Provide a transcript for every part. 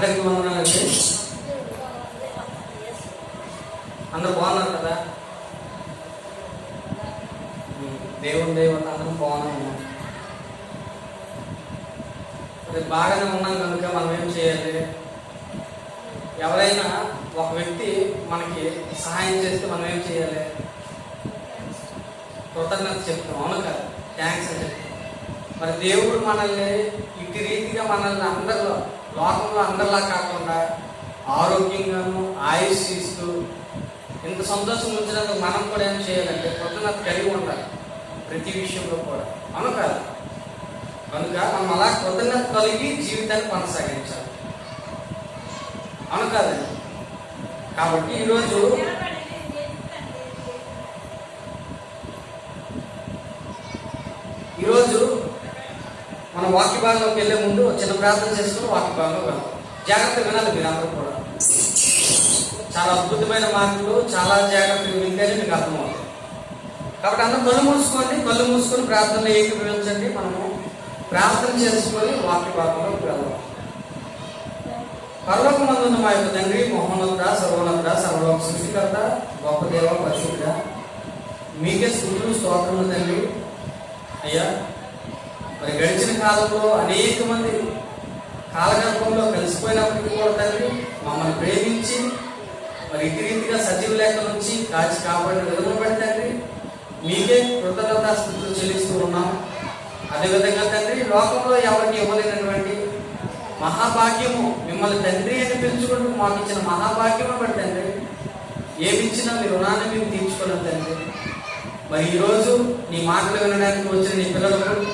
అందరికీ వందనాలండి. అందరూ బాగున్నారు కదా? దేవుని దేవుని అందరం బాగున్నాము. బాగానే ఉన్నాం కనుక మనం ఏం చేయాలి? ఎవరైనా ఒక వ్యక్తి మనకి సహాయం చేస్తే మనం ఏం చేయాలి? కృతజ్ఞత చెప్తాం, అవును కదా? థ్యాంక్స్ అని చెప్తాం. మరి దేవుడు మనల్ని ఇటు రీతిగా మనల్ని అందరిలో లోకంలో అందరిలా కాకుండా ఆరోగ్యంగాను ఆయుష్ ఇస్తూ ఇంత సంతోషం ఉంచినందుకు మనం కూడా ఏం చేయాలంటే కృతజ్ఞత కలిగి ఉండాలి ప్రతి విషయంలో కూడా, అవును కాదు? కనుక మనం అలా కృతజ్ఞత కలిగి జీవితాన్ని కొనసాగించాలి, అవును కాదండి? కాబట్టి ఈరోజు మన వాక్య భాగంలోకి వెళ్ళే ముందు చిన్న ప్రార్థన చేసుకుని వాక్య భాగంలో వెళ్తాం. జాగ్రత్తగా వినాలి మీరు అందరూ కూడా. చాలా అద్భుతమైన మాటలు, చాలా జాగ్రత్తగా వింటేనే మీకు అర్థమవుతుంది. కాబట్టి అందరూ కళ్ళు మూసుకొని ప్రార్థనలో ఏకీభవించండి. మనము ప్రార్థన చేసుకొని వాక్య భాగంలోకి వెళ్దాం. పరలోకమందున్న మా యొక్క తండ్రి, మహోన్నత సర్వోన్నత సర్వలోక సృష్టికర్త, గొప్ప దేవ, పరిశుద్ధ, మీకే స్తుతులు స్తోత్రములు తండ్రి. అయ్యా, మరి గడిచిన కాలంలో అనేక మంది కాలగర్భంలో కలిసిపోయినప్పటికీ కూడా తండ్రి మమ్మల్ని ప్రేమించి మరి ఇటు రీతిగా సజీవ లేఖ నుంచి కాచి కాపాడిన విధంగా బట్టి తండ్రి మీకే కృతజ్ఞతా స్తుతులు చెల్లిస్తూ ఉన్నాం. అదేవిధంగా తండ్రి లోకంలో ఎవరికి ఇవ్వలేనటువంటి మహాభాగ్యము మిమ్మల్ని తండ్రి అని పిలుచుకుంటూ మాకు ఇచ్చిన మహాభాగ్యము బట్టి తండ్రి ఏమిచ్చినా మీ రుణాన్ని మేము తీర్చుకోలేం తండ్రి. మరి ఈరోజు నీ మాటలు వినడానికి వచ్చిన నీ పిల్లలకు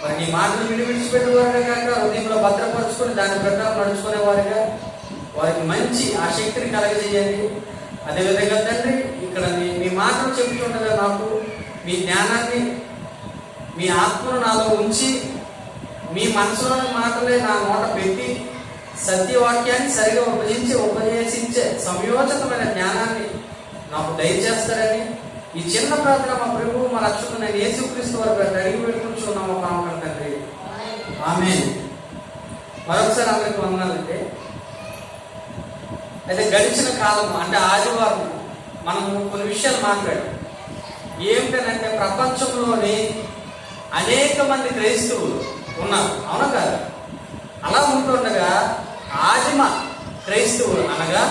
మరి నీ మాటలు విడిచిపెట్టేవారుగా కాక హృదయంలో భద్రపరుచుకొని దాని ప్రకారం నడుచుకునేవారుగా వారికి మంచి ఆ శక్తిని కలగజేయండి. అదేవిధంగా తండ్రి ఇక్కడ మీ మాటలు చెబుతుండగా నాకు మీ జ్ఞానాన్ని, మీ ఆత్మను నాలో ఉంచి మీ మనసులోని మాటలే నా నోట పెట్టి సత్యవాక్యాన్ని సరిగా ఉపదేశించే సంయోచితమైన జ్ఞానాన్ని నాకు దయచేస్తారని ఈ చిన్న ప్రార్థన మా ప్రభువు మా రక్షకుడైన యేసుక్రీస్తు వారి అడిగి పెట్టుకుంటున్నాము పాపం తండ్రి, ఆమేన్. మరొకసారి అందరికి వందనాలంటే, అయితే గడిచిన కాలం అంటే ఆదివారం మనము కొన్ని విషయాలు మాట్లాడాం. ఏమిటంటే ప్రపంచంలోని అనేక మంది క్రైస్తవులు ఉన్నారు, అవునా కాదు? అలా ఉంటుండగా ఆదిమ క్రైస్తవులు అనగా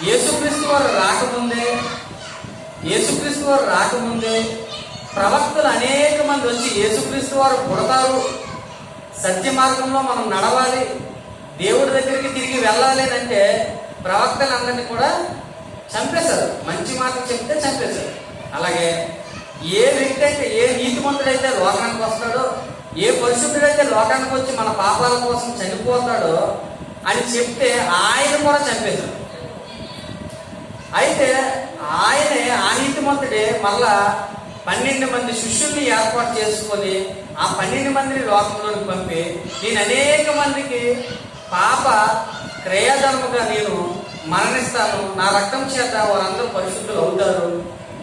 యేసుక్రీస్తు వారు రాకముందే ప్రవక్తలు అనేక మంది వచ్చి యేసుక్రీస్తు వారు పుడతారు, సత్య మార్గంలో మనం నడవాలి, దేవుడి దగ్గరికి తిరిగి వెళ్ళాలి అని అంటే ప్రవక్తలందరినీ కూడా చంపేశారు. మంచి మాటలు చెప్తే చంపేశారు. అలాగే ఏ వ్యక్తి అయితే, ఏ నీతిమంతుడైతే లోకానికి వస్తాడో, ఏ పరిశుద్ధుడైతే లోకానికి వచ్చి మన పాపాల కోసం చనిపోతాడో అని చెప్తే ఆయన కూడా చంపేశారు. అయితే ఆయనే, ఆ నీతిమంతుడే మళ్ళా 12 మంది శిష్యుల్ని ఏర్పాటు చేసుకొని ఆ 12 మందిని లోకంలోకి పంపి నేను అనేక మందికి పాప క్రయధర్మగా నేను మరణిస్తాను, నా రక్తం చేత వారందరూ పరిశుద్ధులు అవుతారు,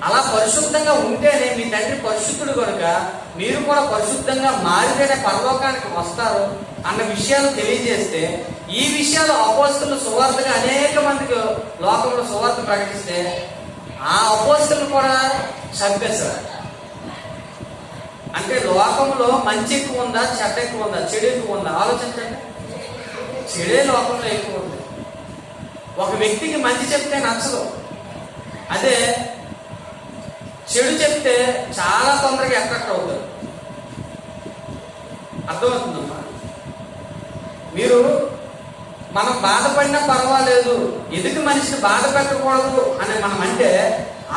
అలా పరిశుద్ధంగా ఉంటేనే మీ తండ్రి పరిశుద్ధుడు కనుక మీరు కూడా పరిశుద్ధంగా మారితేనే పరలోకానికి వస్తారు అన్న విషయాలు తెలియజేస్తే, ఈ విషయాలు అపోస్తలులు సువార్తగా అనేక మందికి లోకంలో సువార్త ప్రకటిస్తే ఆ అపోస్తలు కూడా చంపేశారు. అంటే లోకంలో మంచి ఎక్కువ ఉందా, చెడ్డ ఎక్కువ ఉందా, చెడు ఎక్కువ ఉందా? ఆలోచించండి. చెడే లోకంలో ఎక్కువ ఉంది. ఒక వ్యక్తికి మంచి చెప్తే నచ్చదు, అదే చెడు చెప్తే చాలా తొందరగా అట్రాక్ట్ అవుతారు. అర్థమవుతుందమ్మా? మీరు మనం బాధపడినా పర్వాలేదు, ఎదుటి మనిషిని బాధ పెట్టకూడదు అని మనం అంటే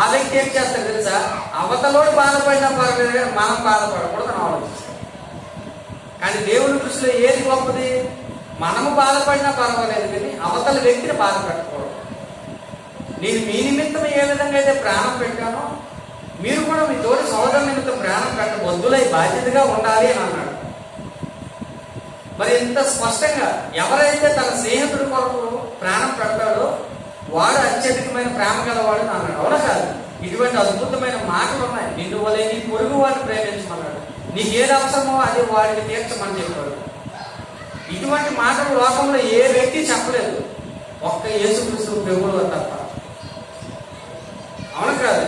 ఆ వ్యక్తి ఏం చేస్తారు తెలుసా? అవతలోడు బాధపడినా పర్వాలేదు, మనం బాధపడకూడదు అని ఆలోచిస్తాం. కానీ దేవుడి దృష్టిలో ఏది గొప్పది? మనము బాధపడినా పర్వాలేదు కానీ అవతల వ్యక్తిని బాధ పెట్టకూడదు. నేను మీ నిమిత్తం ఏ విధంగా అయితే ప్రాణం పెట్టానో మీరు కూడా మీ తోటి సోదరు నిమిత్తం ప్రాణం పెట్టవద్దులై బాధ్యతగా ఉండాలి అని అన్నాడు. మరి ఇంత స్పష్టంగా ఎవరైతే తన స్నేహితుడి కొరకు ప్రాణం పెడతాడో వాడు అత్యధికమైన ప్రేమ గలవాడు అని అన్నాడు, అవునా కాదు? ఇటువంటి అద్భుతమైన మాటలు ఉన్నాయి. నిన్ను వలే నీ పొరుగు వాడిని ప్రేమించమన్నాడు. నీకు ఏది అవసరమో అది వాడికి తీర్చమని చెప్పాడు. ఇటువంటి మాటలు లోకంలో ఏ వ్యక్తి చెప్పలేదు, ఒక్క యేసుక్రీస్తు ప్రభువు తప్ప. అవును కాదు?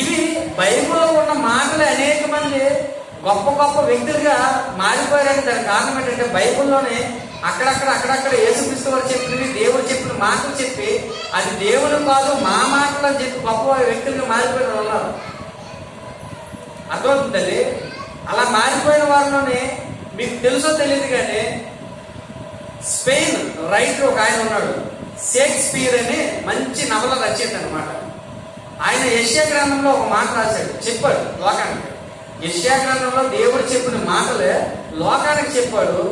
ఇవి బైబిల్లో ఉన్న మాటలు అనేక మంది గొప్ప గొప్ప వ్యక్తులుగా మారిపోయారని దానికి కారణం ఏంటంటే బైబిల్లోనే అక్కడక్కడ యేసుక్రీస్తు వారు చెప్పినవి, దేవుడు చెప్పిన మాటలు చెప్పి అది దేవుడు కాదు మా మాటలు అని చెప్పి గొప్ప వ్యక్తులుగా మారిపోయిన ఉన్నారు. అర్థమవుతుంది? అలా మారిపోయిన వారిలోనే మీకు తెలుసో తెలియదు కానీ స్పెయిన్ రైటర్ ఒక ఆయన ఉన్నాడు, షేక్స్పియర్ అని మంచి నవల రచయిత అనమాట. ఆయన యెషయా గ్రంథంలో ఒక మాట రాశాడు, చెప్పాడు లోకానికి. యెషయా గ్రంథంలో దేవుడు చెప్పిన మాటలే లోకానికి చెప్పాడు.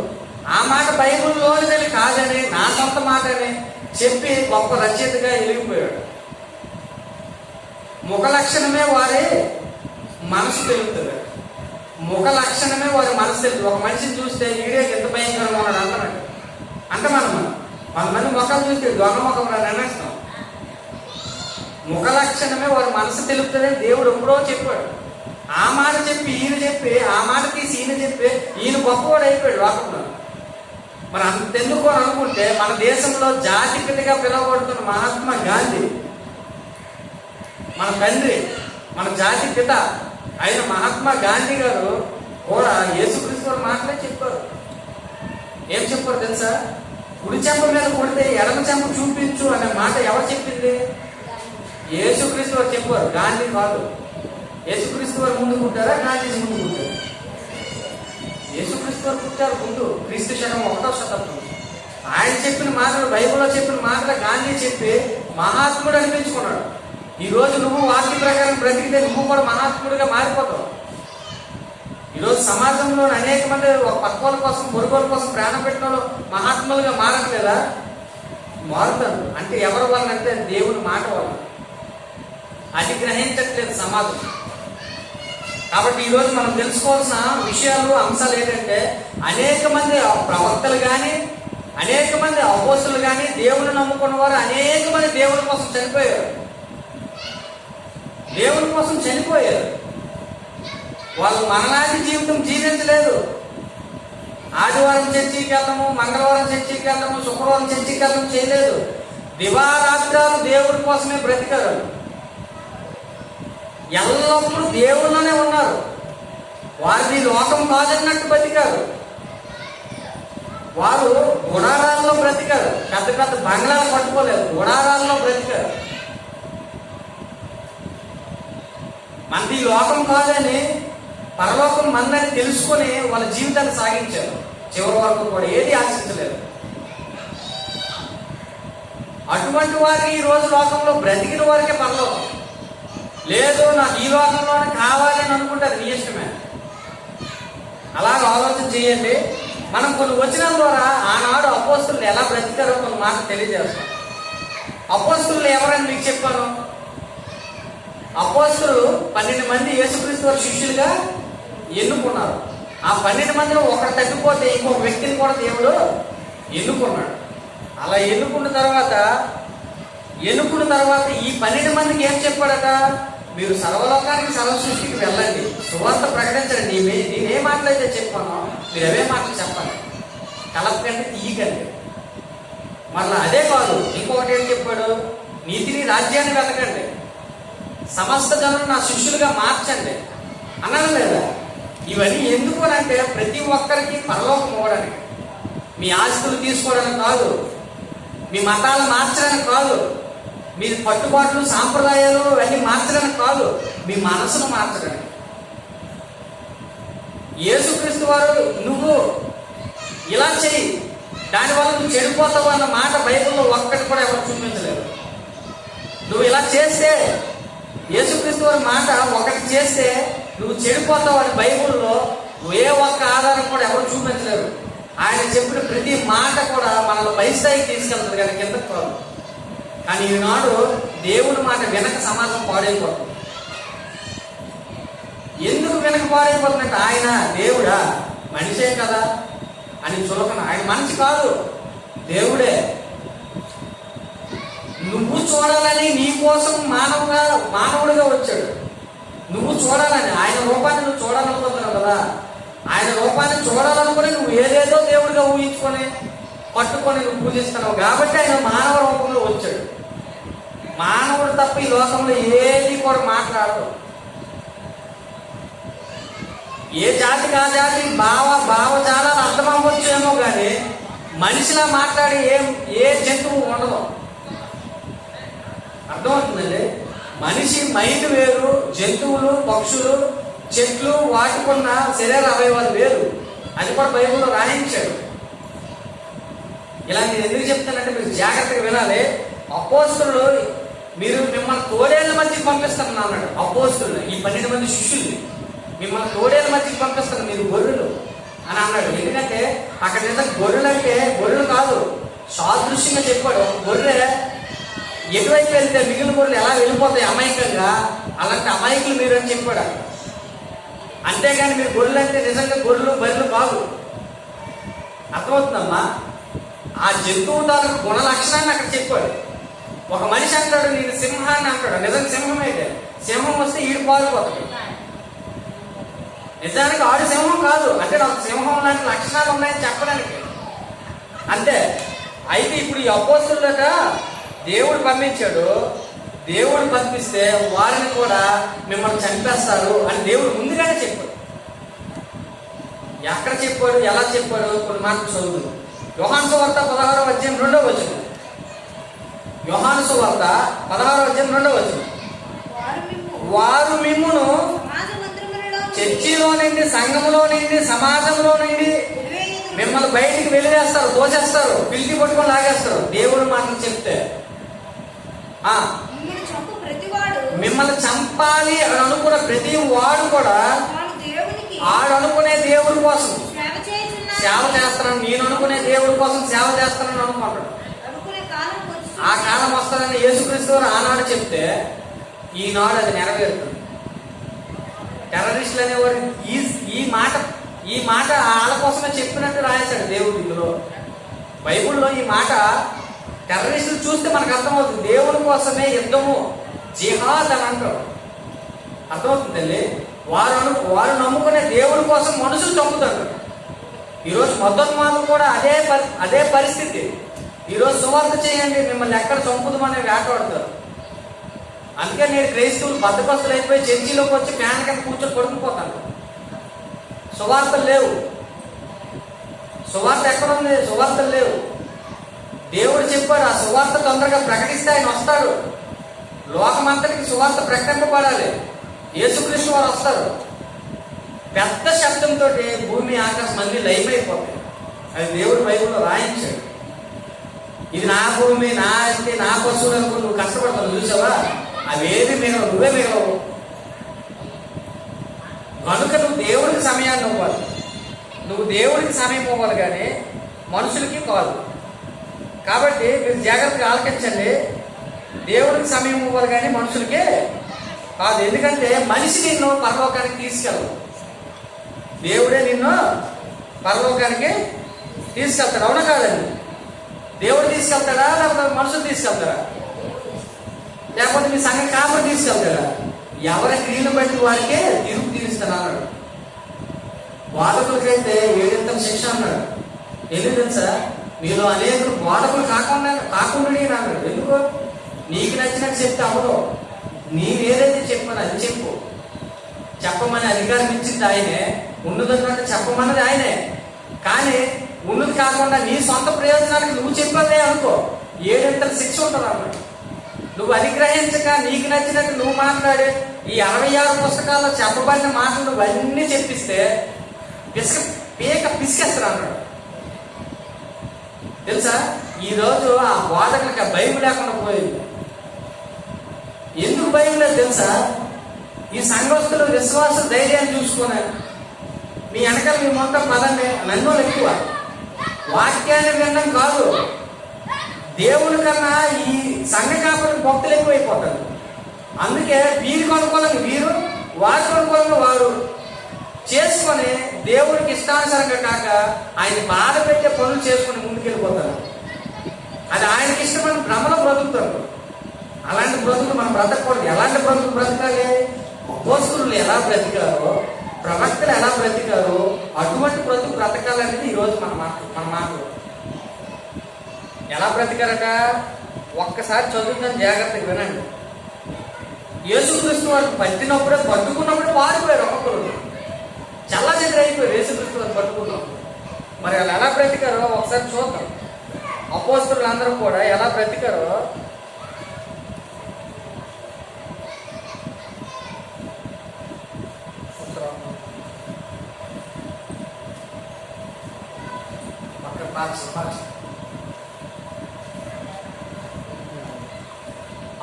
ఆ మాట బైబిల్లోనిదని కాదని, నా సొంత మాట అని చెప్పి గొప్ప రచయితగా ఎలిగిపోయాడు. ముఖ లక్షణమే వారి మనసు తెలుస్తుంది. ముఖ లక్షణమే వారి మనసు తెలుస్తుంది. ఒక మనిషిని చూస్తే వీడియోకి ఎంత భయంకరంగా ఉన్నాడు అంటున్నాడు అంటే మనం కొంతమంది ముఖాలు చూస్తే దొంగ ముఖం అనేస్తాం. ముఖ లక్షణమే వారి మనసు తెలుపుతుంది. దేవుడు ఎప్పుడో చెప్పాడు. ఆ మాట చెప్పి ఈయన చెప్పి, ఆ మాట తీసి ఈయన చెప్పి ఈయన గొప్పవాడు అయిపోయాడు లోకంలో. మరి అంతెందుకు అని అనుకుంటే మన దేశంలో జాతిపితగా పిలువబడుతున్న మహాత్మా గాంధీ, మన తండ్రి, మన జాతి పిత అయిన మహాత్మా గాంధీ గారు కూడా యేసుక్రీస్తు వారి మాటలే చెప్పారు. ఏం చెప్పారు తెలుసా? కుడి చెంప మీద కొడితే ఎడమ చెంప చూపించు అనే మాట ఎవరు చెప్పింది? యేసుక్రీస్తు వారు చెప్పారు, గాంధీ కాదు. యేసుక్రీస్తు వారు ముందు పుట్టారా, గాంధీజీ ముందు పుట్టారు? యేసుక్రీస్తు వారు పుట్టారు ముందు, క్రీస్తు శకం 1వ శతాబ్దం. ఆయన చెప్పిన మాటలు, బైబిల్లో చెప్పిన మాటలు గాంధీ చెప్పి మహాత్ముడు అనిపించుకున్నాడు. ఈ రోజు నువ్వు వాక్య ప్రకారం బ్రతికితే నువ్వు కూడా మహాత్ముడిగా మారిపోతావు. ఈరోజు సమాజంలో అనేక మంది ఒక పక్కోల కోసం, పొరుగుల కోసం ప్రాణం పెట్టిన మహాత్ములుగా మారట్లేదా? మారుతారు. అంటే ఎవరి వల్ల అంటే దేవుని మాట వల్ల. అది గ్రహించట్లేదు సమాజం. కాబట్టి ఈరోజు మనం తెలుసుకోవాల్సిన విషయాలు, అంశాలు ఏంటంటే అనేక మంది ప్రవక్తలు కానీ, అనేక మంది అపోస్తులు కానీ, దేవుని నమ్ముకున్న వారు అనేక మంది దేవుని కోసం చనిపోయారు. దేవుని కోసం చనిపోయారు. వాళ్ళు మనలాంటి జీవితం జీవించలేదు. ఆదివారం చర్చికి వెళ్ళము, మంగళవారం చర్చికి వెళ్ళము, శుక్రవారం చర్చికి వెళ్ళము చేయలేదు. దివారాత్రాలు దేవుడి కోసమే బ్రతికారు. ఎల్లప్పుడూ దేవుళ్ళనే ఉన్నారు. వారిది లోకం కాదన్నట్టు బ్రతికారు. వారు గుడారాల్లో బ్రతికారు. పెద్ద పెద్ద బంగ్లాలు పట్టుకోలేదు, గుడారాల్లో బ్రతికారు. మనది లోకం కాదని, పరలోకం మందని తెలుసుకొని వాళ్ళ జీవితాన్ని సాగించారు. చివరి వరకు కూడా ఏది ఆశించలేదు. అటువంటి వారికి ఈ రోజు లోకంలో బ్రతికిన వారికే పరలోకం లేదు. నాకు ఈ లోకంలోనే కావాలి అని అనుకుంటారు, నీ ఇష్టమే. అలాగ ఆలోచన చేయండి. మనం కొన్ని వచనాల ద్వారా ఆనాడు అపోస్తులు ఎలా బ్రతికారో కొన్ని మాట తెలియజేస్తాం. అపోస్తులు ఎవరని మీకు చెప్పాను. అపోస్తులు 12 మంది యేసుక్రీస్తు వారి శిష్యులుగా ఎన్నుకున్నారు. ఆ 12 మందిలో ఒకరు తగ్గిపోతే ఇంకొక వ్యక్తిని కూడా దేవుడు ఎన్నుకున్నాడు. అలా ఎన్నుకున్న తర్వాత ఈ 12 మందికి ఏం చెప్పాడట? మీరు సర్వలోకానికి, సర్వ సృష్టికి వెళ్ళండి, సువార్త ప్రకటించండి. నేనే మాటలైతే చెప్పానో మీరు అవే మాటలు చెప్పండి, కలపకండి, తీయకండి. మళ్ళీ అదే కాదు, ఇంకొకటి ఏం చెప్పాడు? నీతిని, రాజ్యాన్ని వెతకండి, సమస్త జనులు నా శిష్యులుగా మార్చండి అన్నాడు లేదా? ఇవన్నీ ఎందుకు అంటే ప్రతి ఒక్కరికి పరలోకం ఇవ్వడానికి, మీ ఆస్తులు తీసుకోవడానికి కాదు, మీ మతాలు మార్చడానికి కాదు, మీ పట్టుబాట్లు, సాంప్రదాయాలు అవన్నీ మార్చడానికి కాదు, మీ మనసును మార్చడానికి. యేసుక్రీస్తు వారు నువ్వు ఇలా చెయ్యి, దానివల్ల నువ్వు చెడిపోతావు అన్న మాట బైబిల్లో ఒక్కటి కూడా ఎవరు చూపించలేదు. నువ్వు ఇలా చేస్తే, యేసుక్రీస్తు వారి మాట ఒకటి చేస్తే నువ్వు చెడిపోతావు అని బైబిల్లో ఏ ఒక్క ఆధారం కూడా ఎవరు చూపించలేరు. ఆయన చెప్పిన ప్రతి మాట కూడా మనల్ని పై స్థాయికి తీసుకెళ్తుంది కానీ కిందకు కాదు. కానీ ఈనాడు దేవుని మాట వెనక సమాజం పాడైపోతుంది. ఎందుకు వెనక పాడైపోతుందంటే ఆయన దేవుడా, మనిషే కదా అని చులకన. ఆయన మనిషి కాదు, దేవుడే. నువ్వు చూడాలని నీ కోసం మానవుడిగా వచ్చాడు. నువ్వు చూడాలని, ఆయన రూపాన్ని నువ్వు చూడాలనుకుంటున్నావు కదా. ఆయన రూపాన్ని చూడాలనుకుని నువ్వు ఏదేదో దేవుడిగా ఊహించుకొని పట్టుకొని నువ్వు పూజిస్తున్నావు కాబట్టి ఆయన మానవ రూపంలో వచ్చాడు. మానవుడు తప్ప ఈ లోకంలో ఏది కూడా మాట్లాడదు. ఏ జాతికి ఆ జాతి భావజాలాలు అర్థం అవ్వచ్చేమో కానీ మనిషిలా మాట్లాడి ఏ జంతువు ఉండదు. అర్థమవుతుందండి? మనిషి మైండ్ వేరు, జంతువులు, పక్షులు, చెట్లు వాటికున్న శరీర అవయవాలు వేరు. అది కూడా బైబిల్లో రాయించాడు. ఇలా నేను ఎందుకు చెప్తానంటే మీరు జాగ్రత్తగా వినాలి. అపోస్తలులు మీరు మిమ్మల్ని తోడేళ్ల మధ్యకి పంపిస్తాను అన్నాడు. అపోస్తలులు ఈ 12 మంది శిష్యుల్ని మిమ్మల్ని తోడేళ్ల మధ్యకి పంపిస్తాను, మీరు గొర్రెలు అని అన్నాడు. ఎందుకంటే అక్కడ నిజంగా గొర్రెలు అంటే గొర్రెలు కాదు, సాదృశ్యంగా చెప్పాడు. గొర్రె ఎటువైపు వెళ్తే మిగిలిన గొర్రెలు ఎలా వెళ్ళిపోతాయి అమాయకంగా, అలాంటి అమాయకులు మీరు అని చెప్పాడు. అంతేగాని మీరు గొర్రెలు అంటే నిజంగా గొర్రెలు బర్రెలు కాదు. అర్థమవుతుందమ్మా? ఆ జంతువు తాలూకు గుణ లక్షణాన్ని అక్కడ చెప్పాడు. ఒక మనిషి అంటాడు నేను సింహాన్ని అంటాడు. నిజంగా సింహం అయితే సింహం వస్తే ఈడు పారిపోతాడు. నిజానికి ఆడు సింహం కాదు, అంటే నాకు సింహం లాంటి లక్షణాలు ఉన్నాయని చెప్పడానికి అంతే. అయితే ఇప్పుడు ఈ అపోస్తలులట దేవుడు పంపించాడు. దేవుడు పంపిస్తే వారిని కూడా మిమ్మల్ని చంపేస్తారు అని దేవుడు ముందుగానే చెప్పాడు. ఎక్కడ చెప్పాడు, ఎలా చెప్పాడు కొన్ని మాటలు చదువుతుంది. యోహాను సువార్త 16వ అధ్యాయం 2వ వచనం. యోహాను సువార్త 16వ అధ్యాయం 2వ వచనం. వారు మిమ్మును చర్చిలో నుండి, సంఘములో నుండి, సమాజంలో నుండి మిమ్మల్ని బయటికి వెళ్ళేస్తారు, తోచేస్తారు, పిలిచి పట్టుకొని లాగేస్తారు. దేవుడు మాటలు చెప్తే మిమ్మల్ని చంపాలి అని అనుకున్న ప్రతి వాడు కూడా ఆడు అనుకునే దేవుడి కోసం సేవ చేస్తానని, నేను అనుకునే దేవుడి కోసం సేవ చేస్తానని అనుకుంటాడు. ఆ కాలం వస్తుందని యేసుక్రీస్తు వారు ఆనాడు చెప్తే ఈనాడు అది నెరవేరుతుంది. టెర్రరిస్టులు అనేవారు ఈ మాట వాళ్ళ కోసమే చెప్పినట్టు రాయేశాడు దేవుడు. ఇందులో బైబుల్లో ఈ మాట టెర్రరిస్టులు చూస్తే మనకు అర్థమవుతుంది. దేవుడి కోసమే యుద్ధము, జిహాద్ అని అంటారు. అర్థమవుతుందండి? వారు నమ్ముకునే దేవుడి కోసం మనుషులు చంపుతారు. ఈరోజు మద్దతుమాలు కూడా అదే పరిస్థితి. ఈరోజు సువార్త చేయండి, మిమ్మల్ని ఎక్కడ చంపుదామని వేటాడుతారు. అందుకే నేను క్రైస్తవులు బద్దకొస్తులు అయిపోయి చర్చిలోకి వచ్చి ఫ్యాన్ కింద కూర్చొని పడుకుపోతాను. సువార్తలు లేవు. సువార్త ఎక్కడుంది? సువార్తలు లేవు. దేవుడు చెప్పాడు ఆ సువార్త తొందరగా ప్రకటిస్తే ఆయన వస్తాడు. లోకమంతటికి సువార్త ప్రకటింపబడాలి. యేసుక్రీస్తు వారు వస్తారు. పెద్ద శబ్దంతో భూమి ఆకాశం అన్ని లైమైపోతాయి. అది దేవుడు బైబిల్లో రాయించాడు. ఇది నా భూమి, నా ఇంటి, నా పశువులు అనుకుని నువ్వు కష్టపడతావు. చూసావా? అవేది మిగలవు, నువ్వే మిగలవు. కనుక నువ్వు దేవుడికి సమయాన్ని ఇవ్వాలి. నువ్వు దేవుడికి సమయం ఇవ్వాలి కానీ మనుషులకి కాదు. కాబట్టి మీరు జాగ్రత్తగా ఆలకించండి. దేవుడికి సమయం ఇవ్వాలి కానీ మనుషులకే కాదు. ఎందుకంటే మనిషి నిన్ను పరలోకానికి తీసుకెళ్ళదు. దేవుడే నిన్ను పరలోకానికి తీసుకెళ్తాడు. అవునా కాదండి? దేవుడు తీసుకెళ్తాడా లేకపోతే మనుషులు తీసుకెళ్తారా? లేకపోతే మీ సంఘం కాపురు తీసుకెళ్తాడా? ఎవరి క్రియను బట్టి వారికే తీర్పు తీరుస్తాను అన్నాడు. బాధకులకైతే 7 శిక్ష అన్నాడు. ఎందుకు తెలుసా? మీలో అనేకులు బోధకులు కాకుండా అన్నాడు. ఎందుకు? నీకు నచ్చినట్టు చెప్తే అవ్వదు. నీవేదైతే చెప్పాను అది చెప్పు. చెప్పమని అధికారం ఇచ్చింది ఆయనే, ఉన్నదన్నట్టు చెప్పమన్నది ఆయనే. కానీ ఉన్నది కాకుండా నీ సొంత ప్రయోజనానికి నువ్వు చెప్పదే అనుకో, 7 శిక్ష ఉంటుంది అన్నాడు. నువ్వు అనుగ్రహించక నీకు నచ్చినట్టు నువ్వు మాట్లాడి ఈ 66 పుస్తకాల్లో చెప్పబడిన మాటలు నువ్వు అన్నీ చెప్పిస్తే పిసికేస్తాడు అన్నాడు. తెలుసా? ఈరోజు ఆ బోధకులకి ఆ బైబిల్ లేకుండా పోయింది. ఎందుకు బైబిల్ లేదు తెలుసా? ఈ సంఘస్థులు విశ్వాస ధైర్యాన్ని చూసుకున్నారు. మీ వెనకాల మీ మొత్తం పదండి, నన్ను ఎక్కువ వాక్యాన్ని వినడం కాదు. దేవుడి కన్నా ఈ సంఘ కాపులకు భక్తులు ఎక్కువైపోతారు. అందుకే వీరికి అనుకూలంగా వీరు, వారికి అనుకూలంగా వారు చేసుకొని దేవుడికి ఇష్టానుసారంగా కాక ఆయన బాధ పెట్టే పనులు చేసుకుని ముందుకెళ్ళిపోతారు. అది ఆయనకి ఇష్టమైన భ్రమలో బ్రతుకుతారు. అలాంటి బ్రతుకులు మనం బ్రతకూడదు. ఎలాంటి బ్రతుకులు బ్రతకాలి? అపోస్తలులు ఎలా బ్రతికారో ప్రవక్తలు ఎలా బ్రతికారో అటువంటి బ్రతకాలనేది ఈరోజు మన మాటలు. ఎలా బ్రతికారట ఒక్కసారి చదువుతాను, జాగ్రత్తగా వినండి. యేసుక్రీస్తు వారు పట్టుకున్నప్పుడే పారిపోయారు. ఒక్కొక్కరు చల్ల చెదరైపోయారు యేసుక్రీస్తు వారు పట్టుకున్నప్పుడు. మరి వాళ్ళు ఎలా బ్రతికారో ఒకసారి చూద్దాం. అపోస్తలులు అందరూ కూడా ఎలా బ్రతికారో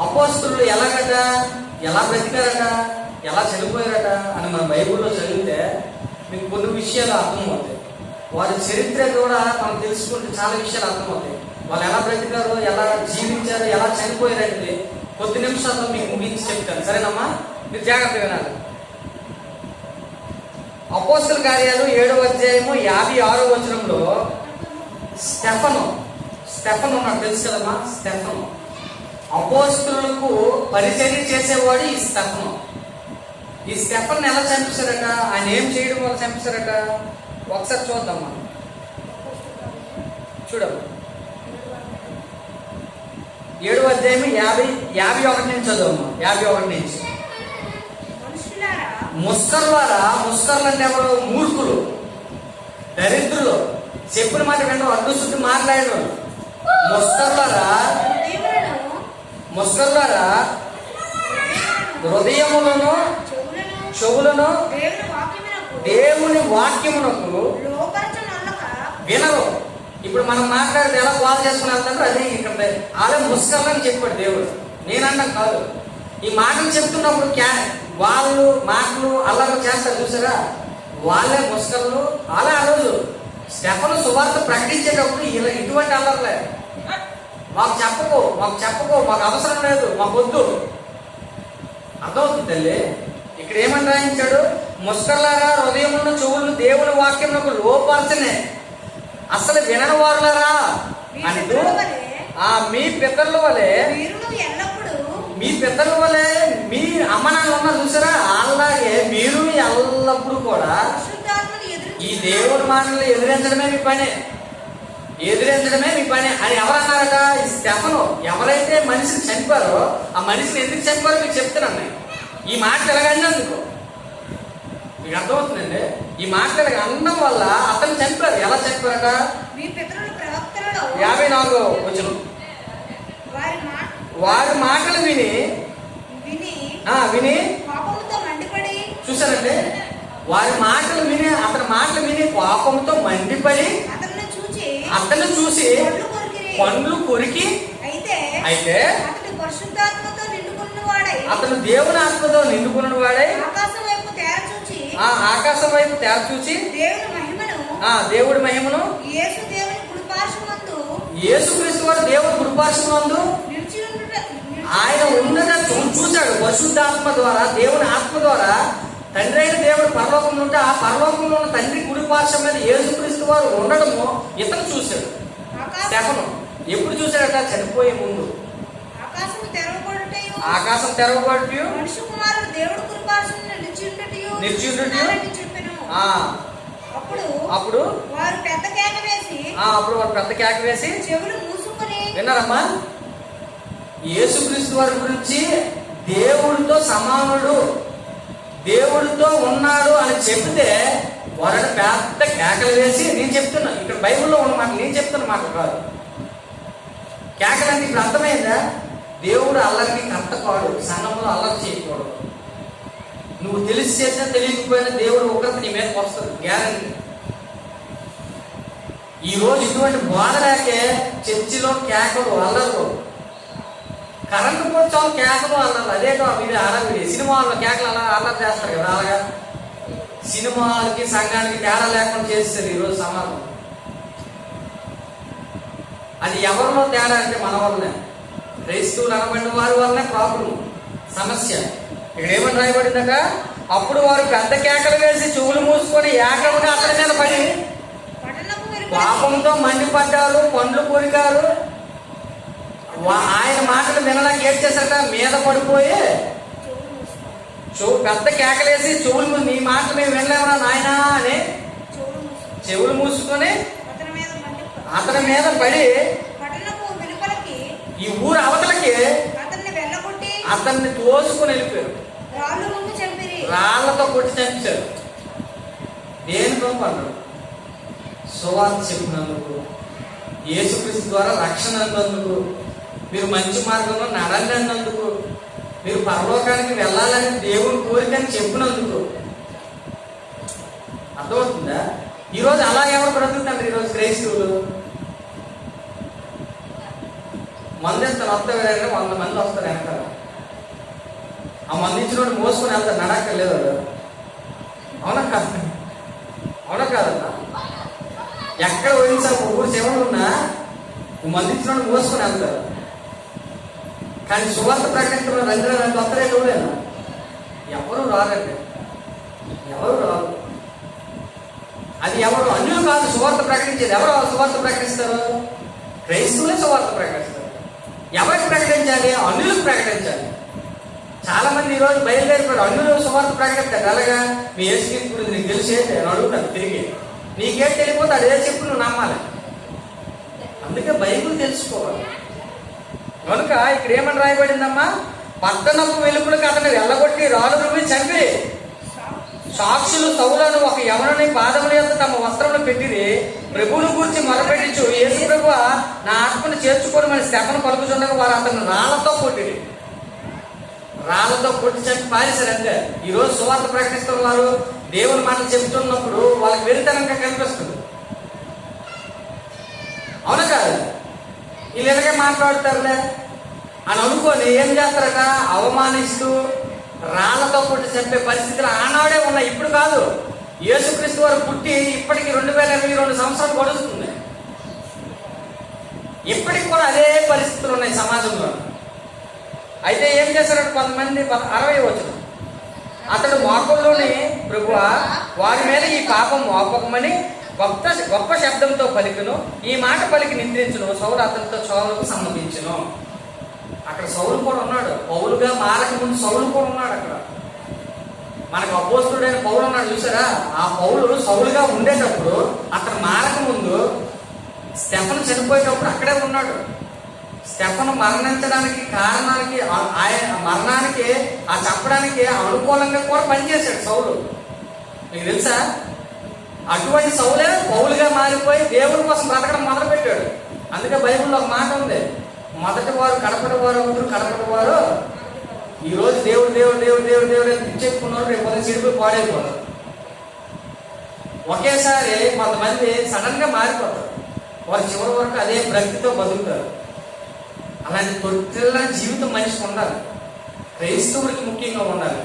అపోస్తలులు ఎలాగట, ఎలా బ్రతికారట, ఎలా చనిపోయారట అని మన బైబిల్లో చదివితే మీకు కొన్ని విషయాలు అర్థమవుతాయి. వారి చరిత్ర కూడా మనం తెలుసుకుంటే చాలా విషయాలు అర్థమవుతాయి. వాళ్ళు ఎలా బ్రతికారో, ఎలా జీవించారో, ఎలా చనిపోయారంటే కొద్ది నిమిషాల్లో మీకు ముగించి చెప్తాను, సరేనమ్మా? మీరు జాగ్రత్తగా వినాలి. అపోస్తల కార్యాలు 7వ అధ్యాయము 56వ వచనంలో స్టెఫను ఉన్నాడు, తెలుసు కదమ్మా? స్టెఫను అపోస్తలులకు పరిచర్య చేసేవాడు ఈ స్టెఫను. ఈ స్టెఫన్ ఎలా చంపేశారట, ఆయన ఏం చేయడం వల్ల చంపేశారట ఒకసారి చూద్దాం మనం. చూడము 7వ అధ్యాయం 51 నుంచి చదువు. 51 నుంచి. ముస్కర్లు అంటే ఎవరు? మూర్ఖులు, దరిద్రులు, చెప్పిన మాట కంటే అడ్డు చుట్టూ మాట్లాడారు. ముస్కర్లారా హృదయములను చెవులను దేవుని వాక్యమునకు వినరు. ఇప్పుడు మనం మాట్లాడితే ఎలా కాల్ చేసుకుని వెళ్తారో అదే ఇక్కడ అలా ముస్కర్లని చెప్పాడు దేవుడు. నేనంటాం కాదు. ఈ మాటలు చెప్తున్నప్పుడు వాళ్ళు మాటలు అల్లరి చేస్తారు చూసారా, వాళ్ళే ముస్కర్లు. అలా ఆ రోజు స్టెఫను సువార్త ప్రకటించేటప్పుడు ఇటువంటి అల్లర్లే. మాకు చెప్పకో, మాకు అవసరం లేదు, మాకు వద్దు. అర్థమవుతుంది తల్లి. ఇక్కడ ఏమని రాయించాడు? ముస్కర్లారా హృదయములను చెవులను దేవుని వాక్యమునకు లోపరచనే, అసలు వినని వారులారా అంటూ మీ పితరుల వలె మీ అమ్మ నాన్న ఉన్నారు చూసారా, అలాగే మీరు ఎల్లప్పుడూ కూడా ఈ దేవుడి మాటలు ఎదిరించడమే మీ పని అని ఎవరన్నారట? ఈ స్టెఫను. ఎవరైతే మనిషిని చంపారో ఆ మనిషిని ఎందుకు చంపారో మీకు చెప్తున్నాను. ఈ మాటలు ఎలాగన్నందుకు మీకు అర్థమవుతుందండి. ఈ మాటలు అనడం వల్ల అతను చంపారు. ఎలా చంపారట? 54వ వచనం. వారి మాటలు విని చూసారండి. వారి మాటలు విని అతని మాటలు విని కోపంతో మండిపడి అతను చూసి పండ్లు కొరికి అయితే అతను దేవుని ఆత్మతో నిండుకున్న వాడై ఆకాశం వైపు తేర చూచి దేవుడి మహిమను యేసుక్రీస్తు వారు దేవుడి కృపార్శమందు ఆయన ఉన్నదా చూశాడు. పరిశుద్ధాత్మ ద్వారా, దేవుని ఆత్మ ద్వారా తండ్రి అయిన దేవుడు పరలోకంలో ఉంటే ఆ పరలోకంలో ఉన్న తండ్రి కుడిపార్శ్వం మీద యేసుక్రీస్తు వారు ఉండడము ఇతను చూశాడు. స్టెఫను ఎప్పుడు చూశాడట? చనిపోయే ముందు. ఆకాశం తెరవబడి అప్పుడు వారు పెద్ద కేక వేసి చెవులు మూసుకొని విన్నారమ్మా. యేసుక్రీస్తు వారి గురించి దేవుడితో సమానుడు, దేవుడితో ఉన్నాడు అని చెప్తే వారు పెద్ద కేకలు వేసి, నేను చెప్తున్నా ఇక్కడ బైబిల్లో ఉన్న మాట, నేను చెప్తున్న మాట కాదు. కేకలంటే ఇప్పుడు అర్థమైందా? దేవుడు అల్లరికి కర్త కాడు, సంఘంలో అల్లరి చేయకూడదు. నువ్వు తెలిసి చేసినా తెలియకపోయినా దేవుడు ఒకరికి నీ మీదకి వస్తుంది, గ్యారంటీ. ఈ రోజు ఇటువంటి బాధ లేకే చర్చిలో కేకలు, అల్లర్లు, కరెంటు పోర్చాలు కేకలు, అల్లర్లు. అదేటో వీడు ఆడవిడి సినిమాల్లో కేకలు అల్లరి చేస్తారు కదా. అలాగా సినిమాలకి సంఘానికి తేడా లేకుండా చేస్తారు ఈరోజు సమాజం. అది ఎవరిలో తేడా అంటే మన వల్లనే, క్రైస్తవులు అనబడిన వారి వల్లనే ప్రాబ్లం, సమస్య. ఇక్కడ ఏమని రాయబడిందట? అప్పుడు వారు పెద్ద కేకలు వేసి చెవులు మూసుకొని ఏకముగా అతని మీద పడి పాపంతో మండిపడ్డారు, పండ్లు కొరికారు. ఆయన మాటలు వినడానికి ఏం చేశారట? మీద పడిపోయి పెద్ద కేకలేసి చెవులు నీ మాటలు మేము వినలేమరా నాయనా అని చెవులు మూసుకొని అతని మీద పడి ఈ ఊరు అవతలకి అతన్ని తోసుకుని వెళ్ళిపోయారు. రాళ్లతో కొట్టి చంపారు. దేనితో పడ్డారు? సువార్త చెప్పినందుకు, యేసుక్రీస్తు ద్వారా రక్షణ అన్నందుకు, మీరు మంచి మార్గంలో నడండి అన్నందుకు, మీరు పరలోకానికి వెళ్ళాలని దేవుని కోరికని చెప్పినందుకు. అర్థమవుతుందా? ఈరోజు అలా ఎవరు బ్రతుకుతారు? ఈరోజు క్రైస్తవులు మంది ఎంత వస్తారు, 100 మంది వస్తారు వెనకాల. ఆ మంది ఇచ్చినోడు మోసుకొని వెళ్తారు, నడక్కర్లేదు. అవునా కాదు? అవునా కాదన్నా? ఎక్కడ పోయిన ఊరు సేవలు ఉన్నా మంది ఇచ్చినోడు మోసుకొని వెళ్తారు. కానీ సువార్త ప్రకటించడం రండి వస్తారే ఎవరైనా? ఎవరు రారండి, ఎవరు రారు. అది ఎవరు? అన్యులు కాదు సువార్త ప్రకటించేది. ఎవరు సువార్త ప్రకటిస్తారు? క్రైస్తవులే సువార్త ప్రకటిస్తారు. ఎవరికి ప్రకటించాలి? అన్యులకు ప్రకటించాలి. చాలా మంది ఈరోజు బయలుదేరిపోయారు, అన్యులు సువార్త ప్రకటిస్తారు. అలాగా మీ యేసుక్రీస్తు గురించి నీకు తెలిసే నేను అడుగుతాను తిరిగి, నీకేం తెలియకపోతే అదే చెప్పు, నువ్వు నమ్మాలి. అందుకే బైబిల్ తెలుసుకోవాలి. కనుక ఇక్కడ ఏమని రాయబడిందమ్మా? పట్టణపు వెలుపులకు అతను వెళ్ళగొట్టి రాళ్ళు రువ్వి చంపి సాక్షులు సౌలను ఒక యవనుని పాదముల యొక్క తమ వస్త్రములు పెట్టిరి. ప్రభువును గురించి మొరపెట్టించు, యేసు ప్రభువా నా ఆత్మను చేర్చుకొని మన స్తెఫను పలుకుచుండగా వారు అతను రాళ్లతో కొట్టిరి. రాళ్లతో కొట్టి చంపి పారేశారు. అంతే. ఈరోజు సువార్త ప్రకటిస్తున్న వారు దేవుని మాటలు చెబుతున్నప్పుడు వాళ్ళకి వెరితనంగా కనిపిస్తుంది. అవునా కాదు? వీళ్ళు ఎలాగే మాట్లాడతారులే అని అనుకొని ఏం చేస్తారట? అవమానిస్తూ రాళ్లతో కొట్టి చంపే పరిస్థితులు ఆనాడే ఉన్నాయి, ఇప్పుడు కాదు. యేసుక్రీస్తు వారు పుట్టి ఇప్పటికి 2022 సంవత్సరాలు గడుస్తుంది. ఇప్పటికి కూడా అదే పరిస్థితులు ఉన్నాయి సమాజంలో. అయితే ఏం చేశారంటే కొంతమంది 60 వచనం, అతడు మోకంలోని ప్రభువా వారి మీద ఈ పాపం మోపకమని గొప్ప శబ్దంతో పలికిను. ఈ మాట పలికి నిద్రించును. సౌలు అతనితో చోరుకు సమ్మతించును. అక్కడ సౌలు కూడా ఉన్నాడు. పౌలుగా మారక ముందు సౌలు కూడా ఉన్నాడు. అక్కడ మనకు అపోస్తుడైన పౌలు ఉన్నాడు చూసారా? ఆ పౌలు సౌలుగా ఉండేటప్పుడు, అక్కడ మారక ముందు స్టెఫను చనిపోయేటప్పుడు అక్కడే ఉన్నాడు. స్టెఫను మరణించడానికి కారణానికి, ఆయన మరణానికి, ఆ చంపడానికి అనుకూలంగా కూడా పనిచేశాడు సౌలు. మీకు తెలుసా? అటువంటి సౌలే పౌలుగా మారిపోయి దేవుడి కోసం బ్రతకడం మొదలు పెట్టాడు. అందుకే బైబిల్లో ఒక మాట ఉంది, మొదటి వారు కడపటి వారు అవుతారు, కడపటి వారు ఈరోజు దేవుడు దేవుడు దేవుడు దేవుడు దేవుడు అని పిచ్చెక్కున్నారు, రేపు పొద్దున చెడిపోయి పాడైపోతారు. ఒకేసారి కొంతమంది సడన్ గా మారిపోతారు. వారు చివరి వరకు అదే భక్తితో బతుకుతారు. అలాంటి తొట్టిల్ల జీవితం మనిషికి ఉండాలి. క్రైస్తవుడికి ముఖ్యంగా ఉండాలి.